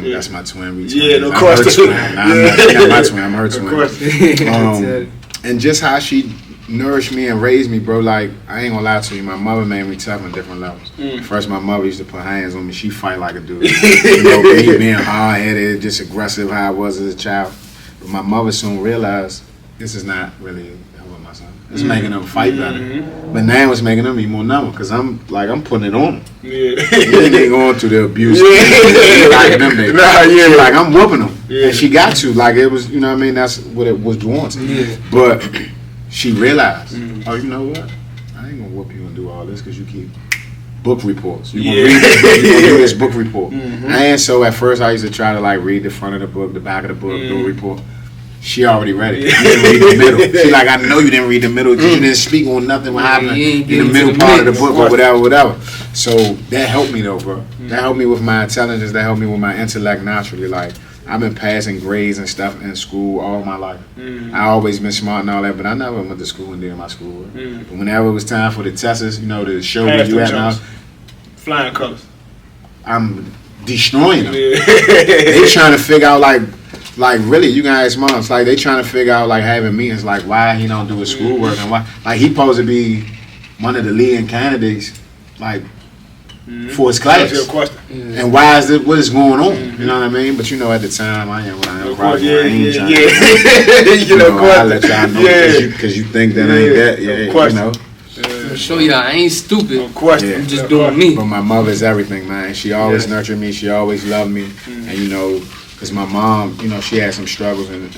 Yeah. that's my twin. We Yeah, twins. of I'm course. her twin. I'm not my twin. I'm her Of twin. course. And just how she nourished me and raised me, bro. Like, I ain't gonna lie to you, my mother made me tough on different levels. First, my mother used to put hands on me. She fight like a dude. You know, me being hard headed, just aggressive how I was as a child. But my mother soon realized this is not really helping my son. It's making them fight better. But now it's making them be more number because I'm putting it on them. Yeah. They ain't going through the abuse. Yeah. Like them, baby. Nah, yeah. She like, I'm whooping them. Yeah. And she got to. Like, it was, you know what I mean? That's what it was wanted. Yeah. But she realized, oh, you know what? I ain't gonna whoop you and do all this because you keep book reports. You gonna read this book, you gonna do this book report. And so at first I used to try to like read the front of the book, the back of the book, do a report. She already read it. You didn't read the middle. She like, I know you didn't read the middle because you didn't speak on nothing what happened you ain't in the getting middle to the part of the mix. book or whatever. So that helped me though, bro. That helped me with my intelligence. That helped me with my intellect naturally. Like, I've been passing grades and stuff in school all my life. I always been smart and all that, but I never went to school and did my schoolwork. But whenever it was time for the tests, you know, the show where Pass you them at now, jumps. Flying colors. I'm destroying them. Yeah. They trying to figure out like Like really, you can ask moms. Like they trying to figure out like having meetings. Like why he don't do his schoolwork and why like he supposed to be one of the leading candidates. Like. For his class, and why is it? What is going on? You know what I mean? But you know, at the time, I am. You know, I let y'all know because you think that ain't that. Yeah, you know. To show y'all, I ain't stupid. I'm just doing me. But my mother's everything, man. She always nurtured me. She always loved me, and you know, because my mom, you know, she had some struggles and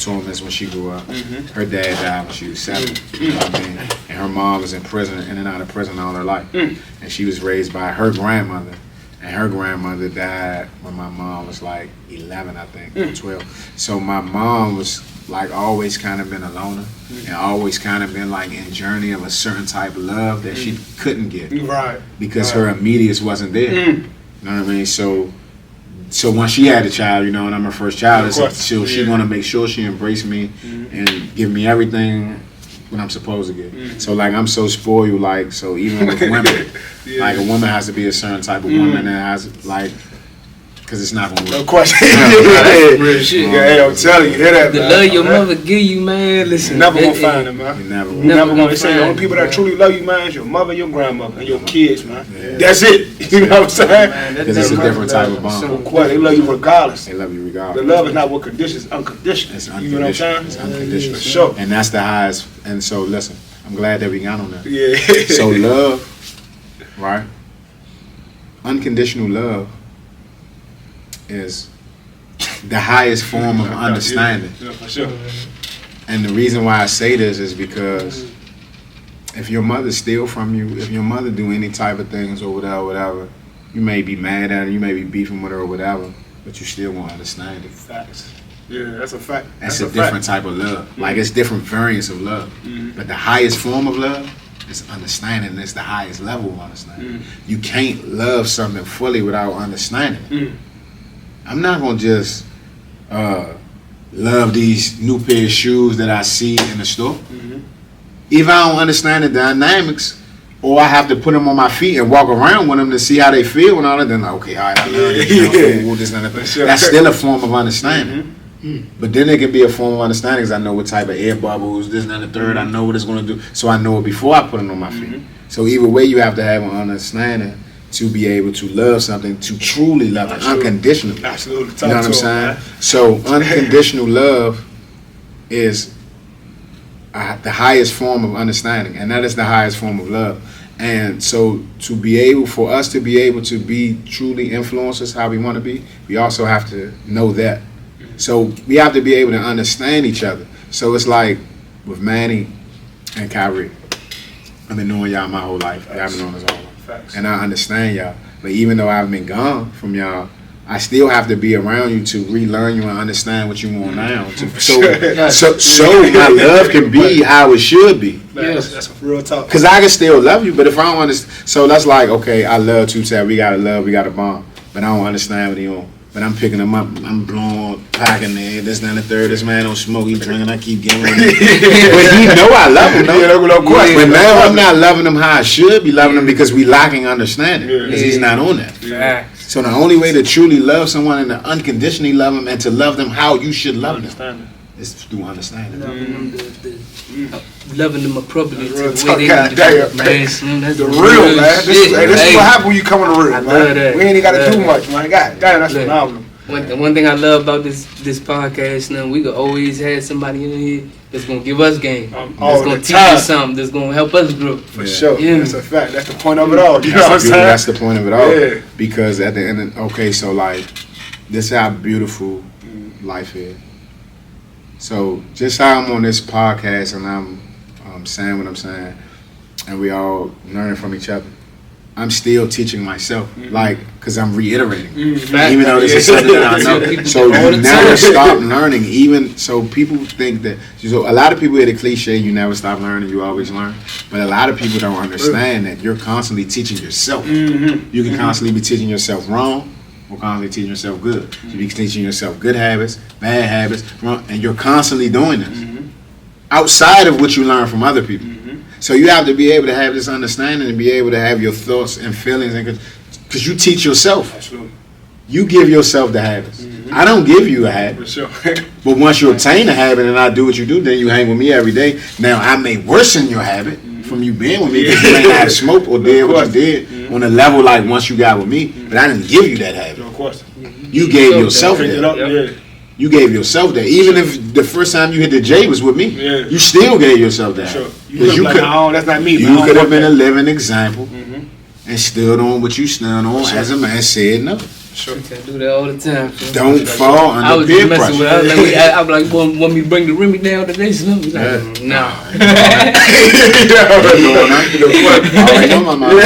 torments when she grew up. Her dad died when she was 7. You know what I mean? And her mom was in prison, in and out of prison all her life. And she was raised by her grandmother. And her grandmother died when my mom was like 11, I think, or 12. So my mom was like always kind of been a loner and always kind of been like in journey of a certain type of love that she couldn't get. Right. Because her immediate wasn't there. You know what I mean? So once she had a child, you know, and I'm her first child, so she's gonna make sure she embrace me and give me everything what I'm supposed to get. So like I'm so spoiled, like so even with women, like a woman has to be a certain type of woman that has like, because it's not gonna work. No question. Real shit. Yeah, I'm telling you, hear that. The love your mother give you, man. Listen, you're never gonna find them, man. You never gonna. They say the only people that truly love you, man, is your mother, your grandmother, and your kids, man. That's it. You know what I'm saying? Because it's a different type of bond. They love you regardless. They love you regardless. The love is not what conditions, it's unconditional. It's unconditional. You know what I'm saying? It's unconditional. For sure. And that's the highest. And so listen, I'm glad that we got on that. Yeah. So love, right? Unconditional love is the highest form of understanding. Yeah, for sure. And the reason why I say this is because if your mother steal from you, if your mother do any type of things or whatever, you may be mad at her, you may be beefing with her or whatever, but you still won't understand it. Facts. Yeah, that's a fact. That's a different type of love. Like it's different variants of love. But the highest form of love is understanding. It's the highest level of understanding. You can't love something fully without understanding. I'm not gonna just love these new pair of shoes that I see in the store. If I don't understand the dynamics, or I have to put them on my feet and walk around with them to see how they feel and all that, then okay, all right, I love this, you know, this and that. That's still a form of understanding. But then it can be a form of understanding because I know what type of air bubbles, this and that, the third, I know what it's gonna do. So I know it before I put them on my feet. So either way, you have to have an understanding to be able to love something, to truly love it, unconditionally. Absolutely. You know what I'm saying? So unconditional love is the highest form of understanding, and that is the highest form of love. And so for us to be able to be truly influencers how we want to be, we also have to know that. So we have to be able to understand each other. So it's like with Manny and Kyrie, I've been knowing y'all my whole life. Y'all been knowing us all. Facts. And I understand y'all. But even though I've been gone from y'all, I still have to be around you to relearn you and understand what you want now. So my love can be how it should be. That's a real talk. Because I can still love you, but if I don't understand, so that's like, okay, I love Two-Tap, we got a bond, but I don't understand what he on. But I'm picking him up, I'm blowing, packing there, this, that, and the third. This man don't smoke, he drinking, I keep giving him. But he know I love him, though. Yeah, no question. But now I'm not loving him how I should be loving him because we lacking understanding. Because he's not on that. Yeah. So the only way to truly love someone and to unconditionally love them and to love them how you should love them is through understanding. Loving them appropriately to the talk, way they God need damn. to man. That's The real, man. This is what happens when you come in the real, man. Love that. We ain't even got to do much, man. God damn, that's phenomenal. One thing I love about this podcast, now we could always have somebody in here that's gonna give us game, that's gonna teach us something, that's gonna help us grow. For sure, yeah. That's a fact. That's the point of it all. You know what I'm saying? That's the point of it all. Yeah. Because at the end, so like, this is how beautiful life is. So just how I'm on this podcast and I'm saying what I'm saying, and we all learning from each other. I'm still teaching myself, like, because I'm reiterating, even though this is something that I know. So you never stop learning, even so people think that, so a lot of people hear the cliche, you never stop learning, you always learn. But a lot of people don't understand that you're constantly teaching yourself. You can constantly be teaching yourself wrong, or constantly teaching yourself good. You be teaching yourself good habits, bad habits, wrong, and you're constantly doing this. Outside of what you learn from other people. So you have to be able to have this understanding and be able to have your thoughts and feelings, and because you teach yourself. Absolutely. You give yourself the habits. I don't give you a habit. For sure. But once you obtain a habit and I do what you do, then you hang with me every day. Now, I may worsen your habit from you being with me because you ain't had smoke or did what you did on a level like once you got with me. But I didn't give you that habit. No question. You gave yourself Pick it that. up, yeah. You gave yourself that. Even if the first time you hit the J was with me, Yeah. you still gave yourself that. Sure. Because You could like, no, that's not me. you man. I don't could have want been a that. living example and stood on what you stood on Sure. as a man said no. Sure. I do that all the time. Fam. Don't fall I under was peer just messing with. pressure. I was like, want me to bring the Remy down today? So he's like, Yeah. no. Already know my mom. No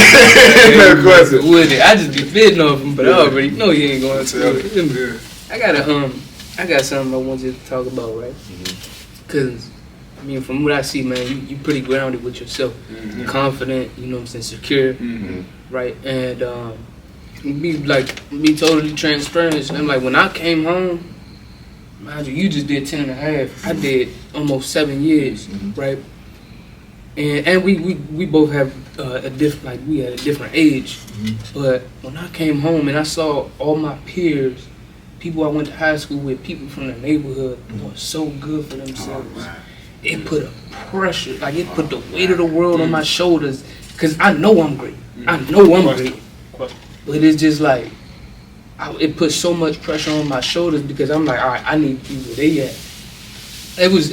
question. With it, I just be bidding off him, but I already know he ain't going to. Yeah. I got something I want you to talk about, right? Cause I mean, from what I see, man, you pretty grounded with yourself, confident. You know what I'm saying, secure, right? And be totally transparent. And I'm like, when I came home, mind you just did 10 and a half. I did almost 7 years, right? And we both have a different, we at a different age. But when I came home and I saw all my peers, people I went to high school with, people from the neighborhood doing so good for themselves, it put a pressure, like it put the weight of the world on my shoulders. Cause I know I'm great. I know I'm great. But it's just like, it put so much pressure on my shoulders because I'm like, all right, I need to be where they at. It was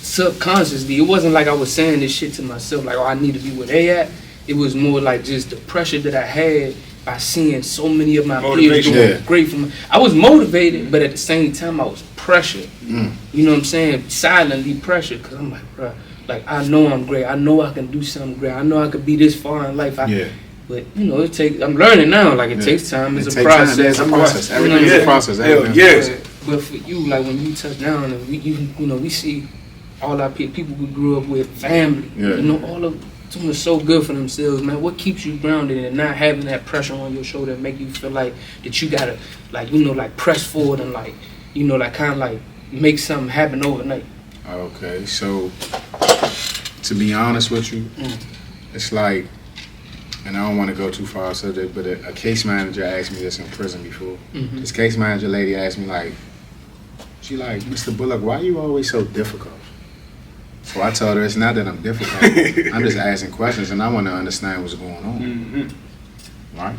subconsciously. It wasn't like I was saying this shit to myself, like, oh, I need to be where they at. It was more like just the pressure that I had by seeing so many of my peers doing great for me. I was motivated, but at the same time, I was pressured. You know what I'm saying? Silently pressured, because I'm like, bro, like, I know I'm great. I know I can do something great. I know I could be this far in life. But, you know, I'm learning now, like, it takes time. It's a process. It's a process. Everything is a process. But for you, like, when you touch down and we see all our people we grew up with, family, you know, all of doing so good for themselves, man. What keeps you grounded and not having that pressure on your shoulder and make you feel like that you gotta, like, you know, like, press forward and, like, you know, like, kind of like make something happen overnight? Okay, so to be honest with you, it's like, and I don't want to go too far off subject, but a case manager asked me this in prison before. This case manager lady asked me, like, she like, Mr. Bullock, why are you always so difficult? So I told her, it's not that I'm difficult. I'm just asking questions and I want to understand what's going on. Right?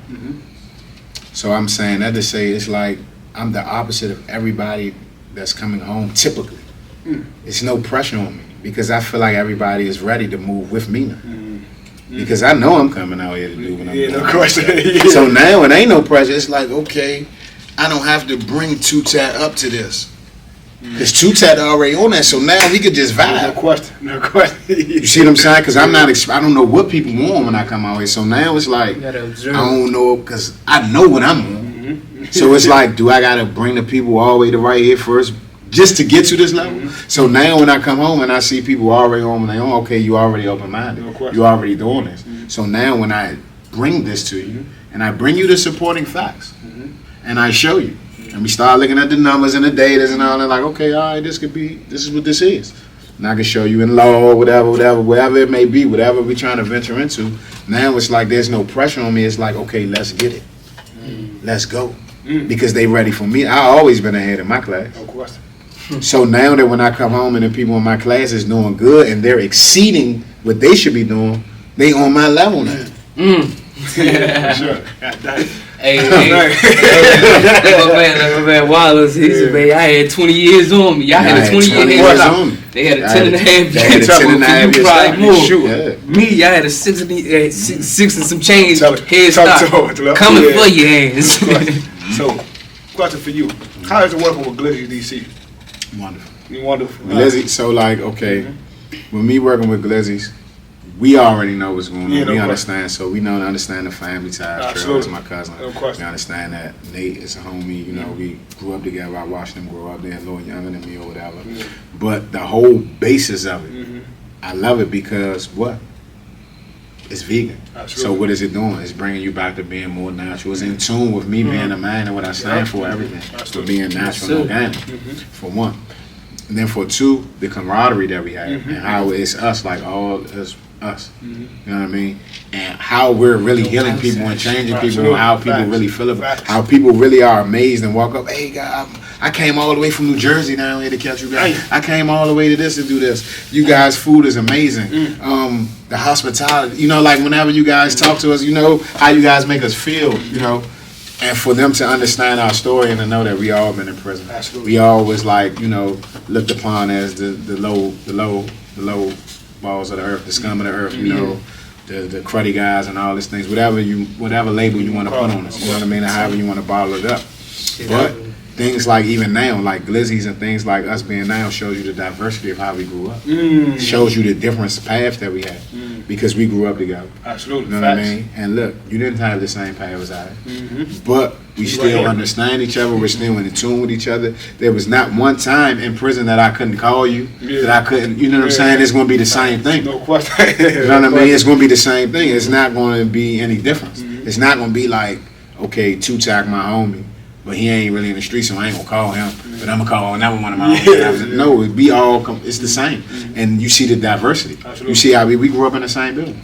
So I'm saying that to say it's like I'm the opposite of everybody that's coming home typically. It's no pressure on me because I feel like everybody is ready to move with me now. Because I know I'm coming out here to do what I'm doing. No question. So now it ain't no pressure. It's like, okay, I don't have to bring Two-Tat up to this. Because Two-Tat already on that, so now we could just vibe. No question. You see what I'm saying? Because I don't know what people want when I come out here. So now it's like, I don't know, because I know what I'm on. So it's like, do I got to bring the people all the way to right here first just to get to this level? So now when I come home and I see people already on their own, okay, you already open-minded. You already doing this. So now when I bring this to you, and I bring you the supporting facts, and I show you, and we start looking at the numbers and the data and all that, like, okay, all right, this is what this is. And I can show you in law, whatever it may be, whatever we're trying to venture into. Now it's like there's no pressure on me. It's like, okay, let's get it. Let's go. Because they ready for me. I always been ahead in my class. No question. So now that when I come home and the people in my class is doing good and they're exceeding what they should be doing, they on my level now. For sure. Hey, my man Wallace, he said, man, I had 20 years on me. Y'all had a 20 years on me. They had a 10 and a half years. Probably more. Me, y'all had a 6 and some change head start coming for your ass. So, question for you. How is it working with Glizzy DC? Wonderful. Wonderful. Glizzy, so like, okay, with me working with Glizzy's, we already know what's going on. We understand, so we know and understand the family ties. Trevor is my cousin. We understand that Nate is a homie. You know, we grew up together. I watched them grow up. They're a little younger than me or whatever. But the whole basis of it, I love it because what? It's vegan. So what is it doing? It's bringing you back to being more natural. It's in tune with me being a man and what I stand for, everything. For being natural and organic, for one. And then for two, the camaraderie that we have and how it's us, like all us us. You know what I mean? And how we're really healing people and changing people, and how people really feel about it. How people really are amazed and walk up, hey, God, I came all the way from New Jersey down here to catch you guys. I came all the way to this to do this. You guys' food is amazing. The hospitality, you know, like whenever you guys talk to us, you know how you guys make us feel, you know. And for them to understand our story and to know that we all been in prison. Absolutely. We all was like, you know, looked upon as the low balls of the earth, the scum of the earth, you know, the cruddy guys and all these things, whatever label you want to put on us, you know what I mean, or however you want to bottle it up. But things like even now, like Glizzy's and things like us being now shows you the diversity of how we grew up. Shows you the different paths that we had because we grew up together. Absolutely. You know what I mean? And look, you didn't have the same path as I had. But we still understand each other. We're still in tune with each other. There was not one time in prison that I couldn't call you, that I couldn't, you know what I'm saying? It's going to be the same thing. No question. You know what I mean? It's going to be the same thing. It's not going to be any difference. It's not going to be like, okay, Tutak, my homie, but he ain't really in the street, so I ain't going to call him. But I'm going to call another one of my homies. No, we all come, it's the same. And you see the diversity. Absolutely. You see how we grew up in the same building.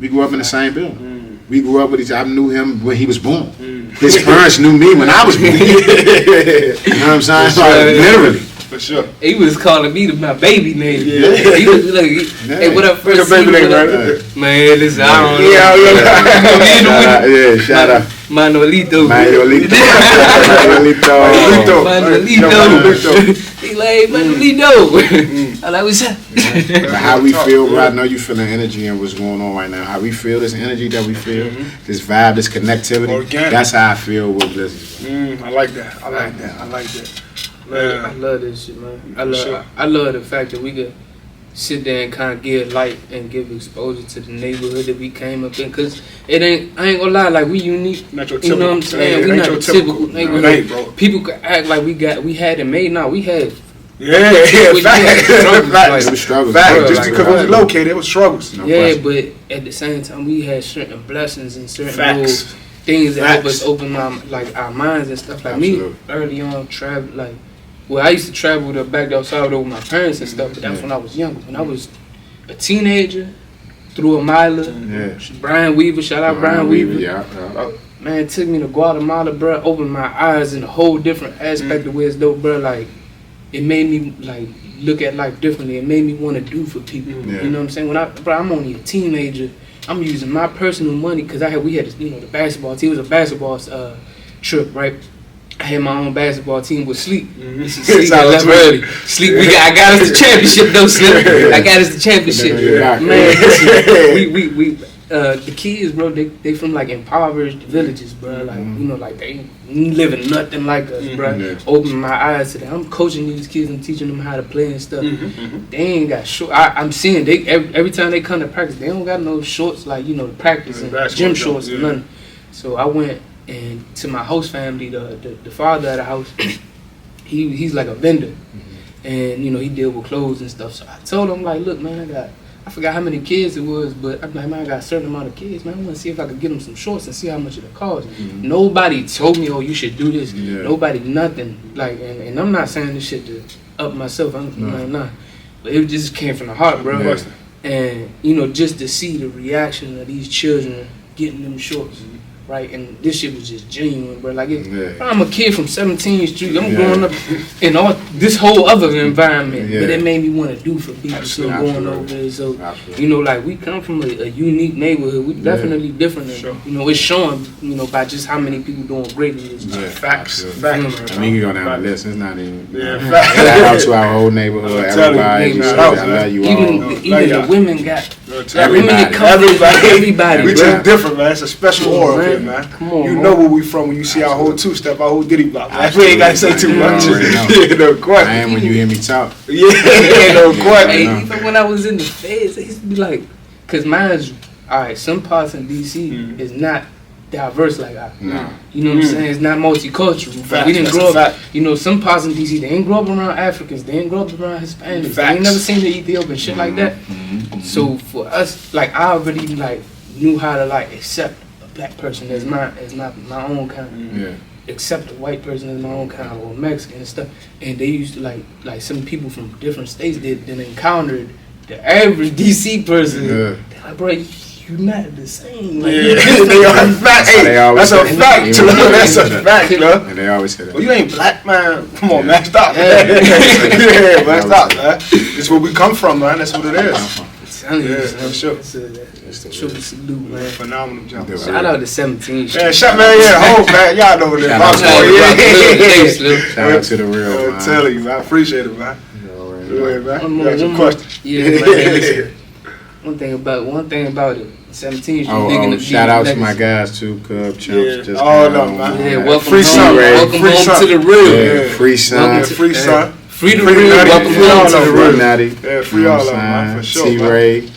We grew up in the same building. We grew up with each other. I knew him when he was born. His parents knew me when I was born. You know what I'm saying? Like, literally. For sure. He was calling me my baby name. Yeah. He was like, hey, what up, first? Baby name, right? Man, listen, I don't know. Yeah, shout out. Manolito. Manolito. He like, Manolito. I like, what's up? How we feel, bro, I know you feeling energy and what's going on right now. How we feel, this energy that we feel, this vibe, this connectivity. Organic. That's how I feel with Glizzy. I like that. I like that. Man. I love this shit, man. I love the fact that we could sit there and kind of give light and give exposure to the neighborhood that we came up in. Cause I ain't gonna lie, like we unique. Not your you know what I'm saying? Yeah, we not your the typical neighborhood. No, it ain't, bro. People could act like we had it made. No, we had. Facts. It was struggles. Facts. Just because it was located, it was struggles. No Yeah, question. but at the same time, we had certain blessings and certain Facts. little things that help Facts. us open our minds and stuff. Like Absolutely. me, early on, travel like. Well, I used to travel to back outside with my parents and stuff, but that's when I was younger. When I was a teenager, through a miler, Brian Weaver, shout out Brian Weaver. Yeah. Man, it took me to Guatemala, bro, opened my eyes in a whole different aspect of where it's dope, bro. Like, it made me, like, look at life differently. It made me want to do for people. Yeah. You know what I'm saying? I'm only a teenager. I'm using my personal money because we had, the basketball team. It was a basketball trip, right? I had my own basketball team with Sleep. Sleep I left early. Sleep, I got us the championship though, Sleep. I got us the championship. Man, listen, the kids, bro, they from like impoverished villages, bro. Like, like they living nothing like us, bro. Opening my eyes to that. I'm coaching these kids and teaching them how to play and stuff. They ain't got shorts. I'm seeing every time they come to practice, they don't got no shorts like, the practice and gym shorts and nothing. So I went and to my host family, the father of the house, he's like a vendor, and he deal with clothes and stuff. So I told him, like, look, man, I forgot how many kids it was, but I'm like, man, I got a certain amount of kids, man. I want to see if I could get them some shorts and see how much it cost. Nobody told me, oh, you should do this. Nobody, nothing. Like, and I'm not saying this shit to up myself. I'm not. But it just came from the heart, bro. And just to see the reaction of these children getting them shorts. Right, and this shit was just genuine, bro. Like, I'm a kid from 17th Street. I'm growing up in all this whole other environment, but it made me want to do for people. Still going over there, so like we come from a unique neighborhood. We definitely different. Than, it's showing, by just how many people doing great in this. Facts. I mean, you go down the list. It's not even. Shout out to our whole neighborhood. Everybody, I love you all. Even the women got. Everybody. We bro. just different, man. It's a special aura up here, man. Come on, you know where we from when you see our whole two-step, our whole Diddy block. We ain't got to say too much. No question. I am when you hear me talk. No question. Hey, even when I was in the feds, they used to be like, because mine's, alright, some parts in D.C. is not diverse like I. You know what I'm saying? It's not multicultural. We didn't grow up. Some parts in DC, they ain't grow up around Africans. They ain't grow up around Hispanics. They ain't never seen the Ethiopian shit like that. So for us, like, I already knew how to accept a black person as not my own kind. Accept a white person as my own kind, or Mexican and stuff. And they used to like some people from different states that encountered the average DC person, Yeah. they're like, bro, you not the same. Like, Yeah, they are fact. Hey, They always that's a say fact. that. Too. That's a fact, bro. And they always say that. Well, you ain't black, man. Come on, Yeah. man. Stop. Yeah. Yeah, man. Stop, man. It's where we come from, man. That's what it is. I'm telling you, Yeah, son, for sure. It's a triple salute, man. Phenomenal job. Yeah. Shout out to 17. Yeah, shut man, yeah, hold man, y'all know what it is. Shout My out boy, to yeah. Shout out to the real, man. I'm telling you, I appreciate it, man. You already Go know. ahead, man. One You more, got your one more. question. Yeah, man. Listen, one thing about it. 17. Oh, shout out to my guys too, Cub Chumps. Yeah. Just Oh, came no, home, man. Yeah, welcome Free home. son, man. Welcome Free home son. to the real. Yeah, free son. Welcome to- Free son. Free the Free real. Nutty. Welcome Free all home of to the them. Free real. Natty. Yeah, free all of them, man, for sure, man. T-Ray.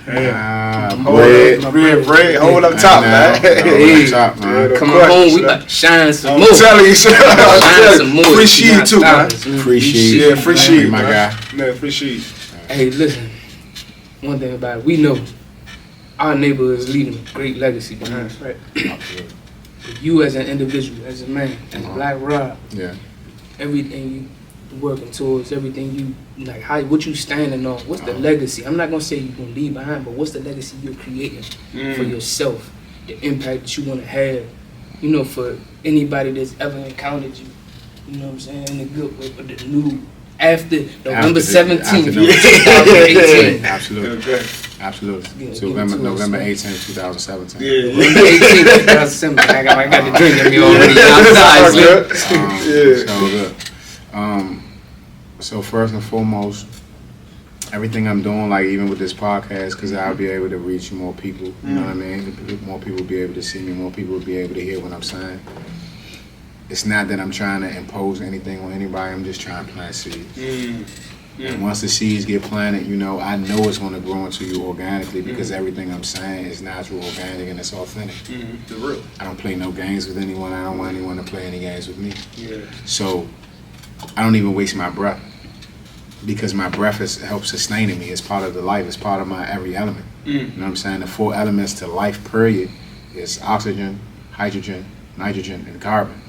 Yeah. Bread. Bread, hold up top, man. Hold Hey. up top, Yeah, man. the Coming question, home, we son. about to shine some I'm more. telling you, son. I'm Shine telling some you. more. Free sheet too, man. Free sheet. Yeah, free man. sheet, My man. guy. Yeah, free sheet. Hey, listen. One thing about it, we know our neighbor is leaving a great legacy behind us, right? But you as an individual, as a man, as Black Rob, Yeah. everything you working towards, everything you like, how what you standing on, what's the legacy? I'm not gonna say you're gonna leave behind, but what's the legacy you're creating for yourself? The impact that you wanna have, you know, for anybody that's ever encountered you. You know what I'm saying? In the good way, but the new after November 17th, after 2018. Absolutely. Okay. Absolutely. Yeah, So give it to us, November man. 18th, 2017. Yeah. November 18th, 2017. I got the drink in me already. I'm good. So good. So first and foremost, everything I'm doing, like even with this podcast, because I'll be able to reach more people. You know what I mean? More people will be able to see me. More people will be able to hear what I'm saying. It's not that I'm trying to impose anything on anybody. I'm just trying to plant seeds. And once the seeds get planted, you know, I know it's going to grow into you organically because everything I'm saying is natural, organic, and it's authentic. The real. I don't play no games with anyone. I don't want anyone to play any games with me. Yeah. So I don't even waste my breath because my breath helps sustaining me. It's part of the life. It's part of my every element. You know what I'm saying? The 4 elements to life, period, is oxygen, hydrogen, nitrogen, and carbon.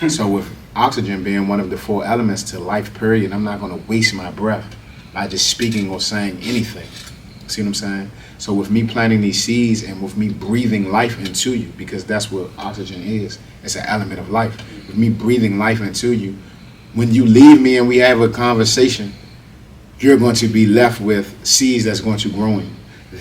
So with oxygen being one of the 4 elements to life, period, I'm not going to waste my breath by just speaking or saying anything. See what I'm saying? So with me planting these seeds and with me breathing life into you, because that's what oxygen is, it's an element of life. With me breathing life into you, when you leave me and we have a conversation, you're going to be left with seeds that's going to grow in you.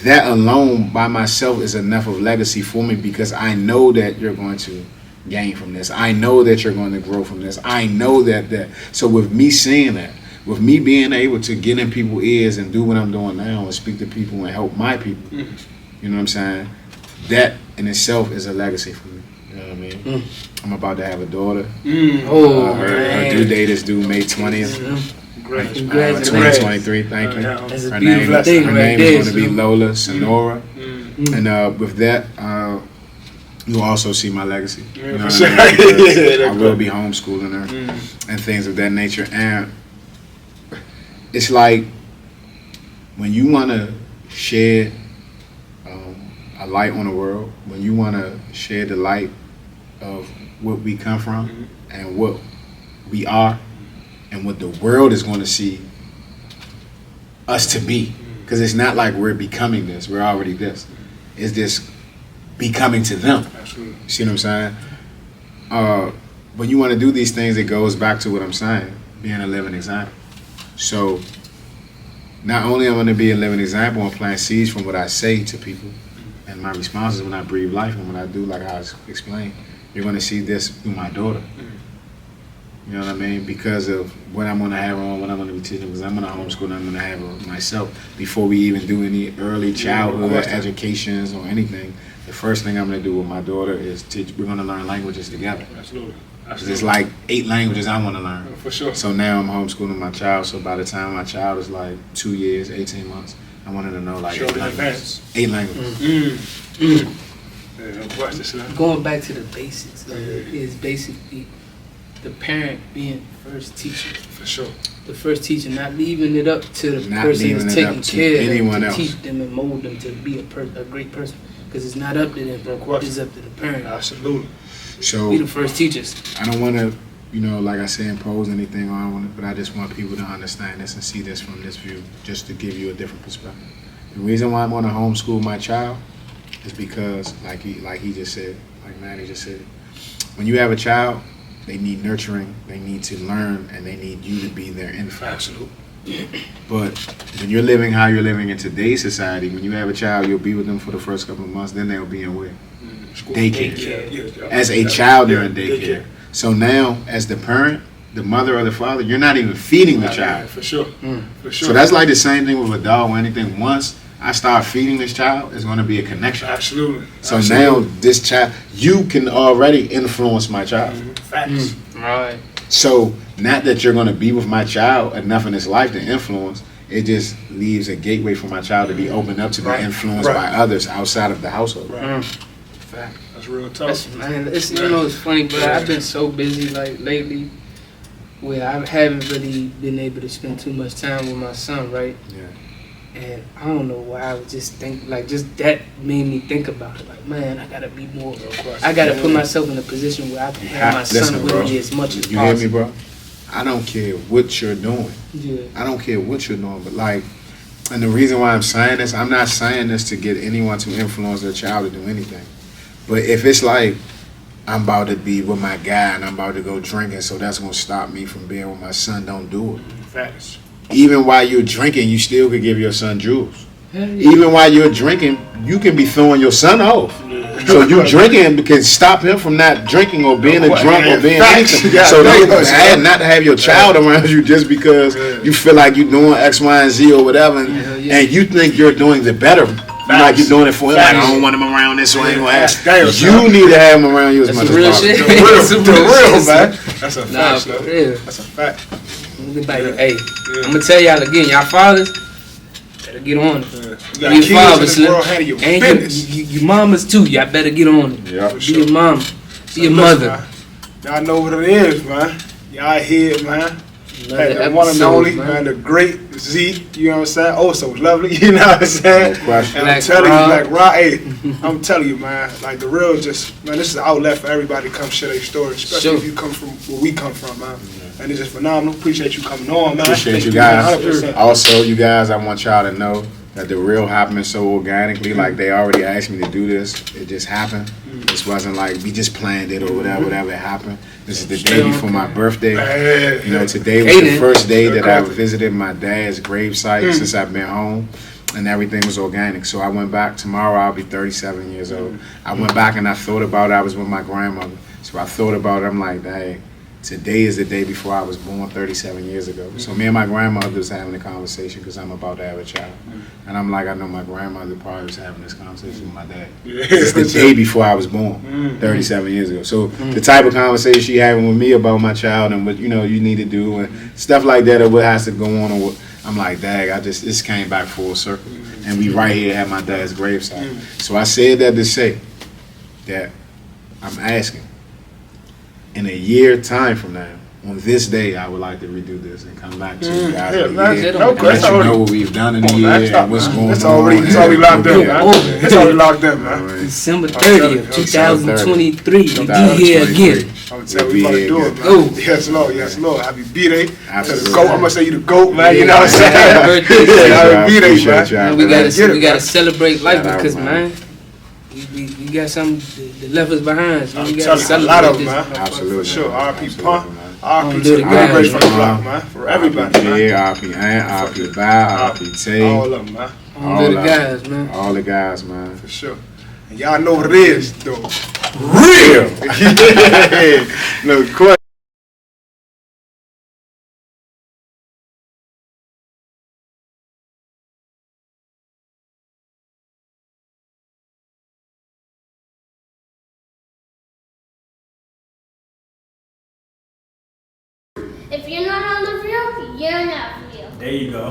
That alone by myself is enough of legacy for me because I know that you're going to gain from this. I know that you're going to grow from this. I know that. So with me saying that, with me being able to get in people's ears and do what I'm doing now and speak to people and help my people, you know what I'm saying? That in itself is a legacy for me. You know what I mean? I'm about to have a daughter. Oh, Her man. due date is due May 20th. Great. Congratulations. 2023, thank you. That's a Her beautiful name, thing her right name there. is going to be Lola Sonora. Mm. And with that, you'll also see my legacy. You know for what sure. I mean? Because Yeah, I will be homeschooling her and things of that nature. And it's like when you want to shed a light on the world, when you want to shed the light of what we come from and what we are and what the world is going to see us to be. Because it's not like we're becoming this. We're already this. It's just becoming to them. Absolutely. You see what I'm saying? When you want to do these things, it goes back to what I'm saying, being a living example. So not only am I going to be a living example and plant seeds from what I say to people and my responses when I breathe life and when I do, like I explained, you're going to see this through my daughter. You know what I mean? Because of what I'm going to have on, what I'm going to be teaching, because I'm going to homeschool and I'm going to have her myself before we even do any early childhood educations or anything. The first thing I'm going to do with my daughter is teach. We're going to learn languages together. Absolutely. 'Cause there's like 8 languages I want to learn. For sure. So now I'm homeschooling my child. So by the time my child is like 2 years, 18 months, I want her to know like Sure, 8 in languages. advance. 8 languages. Yeah, no question, son. Going back to the basics, like, is basically the parent being the first teacher. For sure. The first teacher, not leaving it up to the Not person leaving that's it taking up to care of anyone them, to else. teach them and mold them to be a great person. Because it's not up to them, No question. it's up to the parent. Absolutely. So Be the first teachers. I don't want to you know, like I said, impose anything on it, but I just want people to understand this and see this from this view, just to give you a different perspective. The reason why I'm going to homeschool my child is because, like he just said, like Manny just said, when you have a child, they need nurturing, they need to learn, and they need you to be their infant. Absolutely. But when you're living how you're living in today's society, when you have a child, you'll be with them for the first couple of months, then they'll be in where? Daycare. As a child, they're in daycare. So now, as the parent, the mother or the father, you're not even feeding the child. For sure. For sure. So that's like the same thing with a dog or anything. Once I start feeding this child, it's going to be a connection. Absolutely. So now this child, you can already influence my child. Facts. Right. So not that you're going to be with my child enough in his life to influence, it just leaves a gateway for my child to be opened up to be influenced by others outside of the household. Fact. That's real tough. It's you know, it's funny, but I've been so busy like lately where I haven't really been able to spend too much time with my son, right? Yeah. And I don't know why I would just think, like, just that made me think about it. Like, man, I gotta be more. I gotta put myself in a position where I can have my son with me as much as you possible. hear me, bro? I don't care what you're doing. Yeah. I don't care what you're doing, but like, and the reason why I'm saying this, I'm not saying this to get anyone to influence their child to do anything. But if it's like, I'm about to be with my guy and I'm about to go drinking, so that's gonna stop me from being with my son, don't do it. Facts. Even while you're drinking, you still could give your son jewels. Yeah. Even while you're drinking, you can be throwing your son off. So you drinking can stop him from not drinking or being a drunk or being anything. So not to have your child around you just because you feel like you're doing X, Y, and Z or whatever, and you think you're doing the better. Like you're doing it for him. Like, I don't want him around this, so I ain't gonna have. You need to have him around you as much as real possible. shit. The real, man. That's a fact. For real. That's a fact. Hey, I'm gonna tell y'all again, y'all fathers better get on it. You Your got fathers, kids in this world handle your and business. your mamas too. Y'all better get on it. Yeah. Be your mama. Be your mother. Man, y'all know what it is, man. Y'all here, man. Another The one and episode, only, man, the great Z, you know what I'm saying? Oh, so lovely, you know what I'm saying? No question. And I'm telling you, like, hey, I'm telling you, man, like, the real just, man, this is an outlet for everybody to come share their story, especially if you come from where we come from, man. And it's just phenomenal. Appreciate you coming on, man. Appreciate you guys. Also, you guys, I want y'all to know that the real happened so organically. Like, they already asked me to do this. It just happened. This wasn't like we just planned it or whatever it happened. This is the day before my birthday. You know, today was the first day that I visited my dad's gravesite since I've been home. And everything was organic. So I went back. Tomorrow I'll be 37 years old. I went back and I thought about it. I was with my grandmother. So I thought about it. I'm like, dang, today is the day before I was born 37 years ago. So me and my grandmother was having a conversation because I'm about to have a child. And I'm like, I know my grandmother probably was having this conversation with my dad. It's the day before I was born, 37 years ago. So the type of conversation she having with me about my child and what, you know, you need to do and stuff like that or what has to go on or what, I'm like, dang, this came back full circle. And we right here at my dad's gravesite. So I said that to say that I'm asking, in a year time from now, on this day, I would like to redo this and come back to you guys in a year and let you know what we've done in the year and what's going on. It's already locked in, man. It's already locked in, man. December 30th, 2023. We be here again. I'm gonna tell you, we about to do it, man. Go. Yes, Lord, yes, Lord. Happy B-Day. Absolutely. I'm gonna say you the GOAT, man. You know what I'm saying? Happy B-Day, man. We gotta celebrate life because, man, we got some that left us behind. So we gotta a lot of celebrate them, this. man. Absolutely. For sure. R.P. Punk. I'm R.P. do to the the guys, great from the man. block, man. For everybody, man. Yeah, RP Ant, RP Bow, RP Tay. All of them, man. All the guys, man. All the guys, man. For sure. And y'all know what it is, though. Real! No question. If you're not on the field, you're not real. There you go.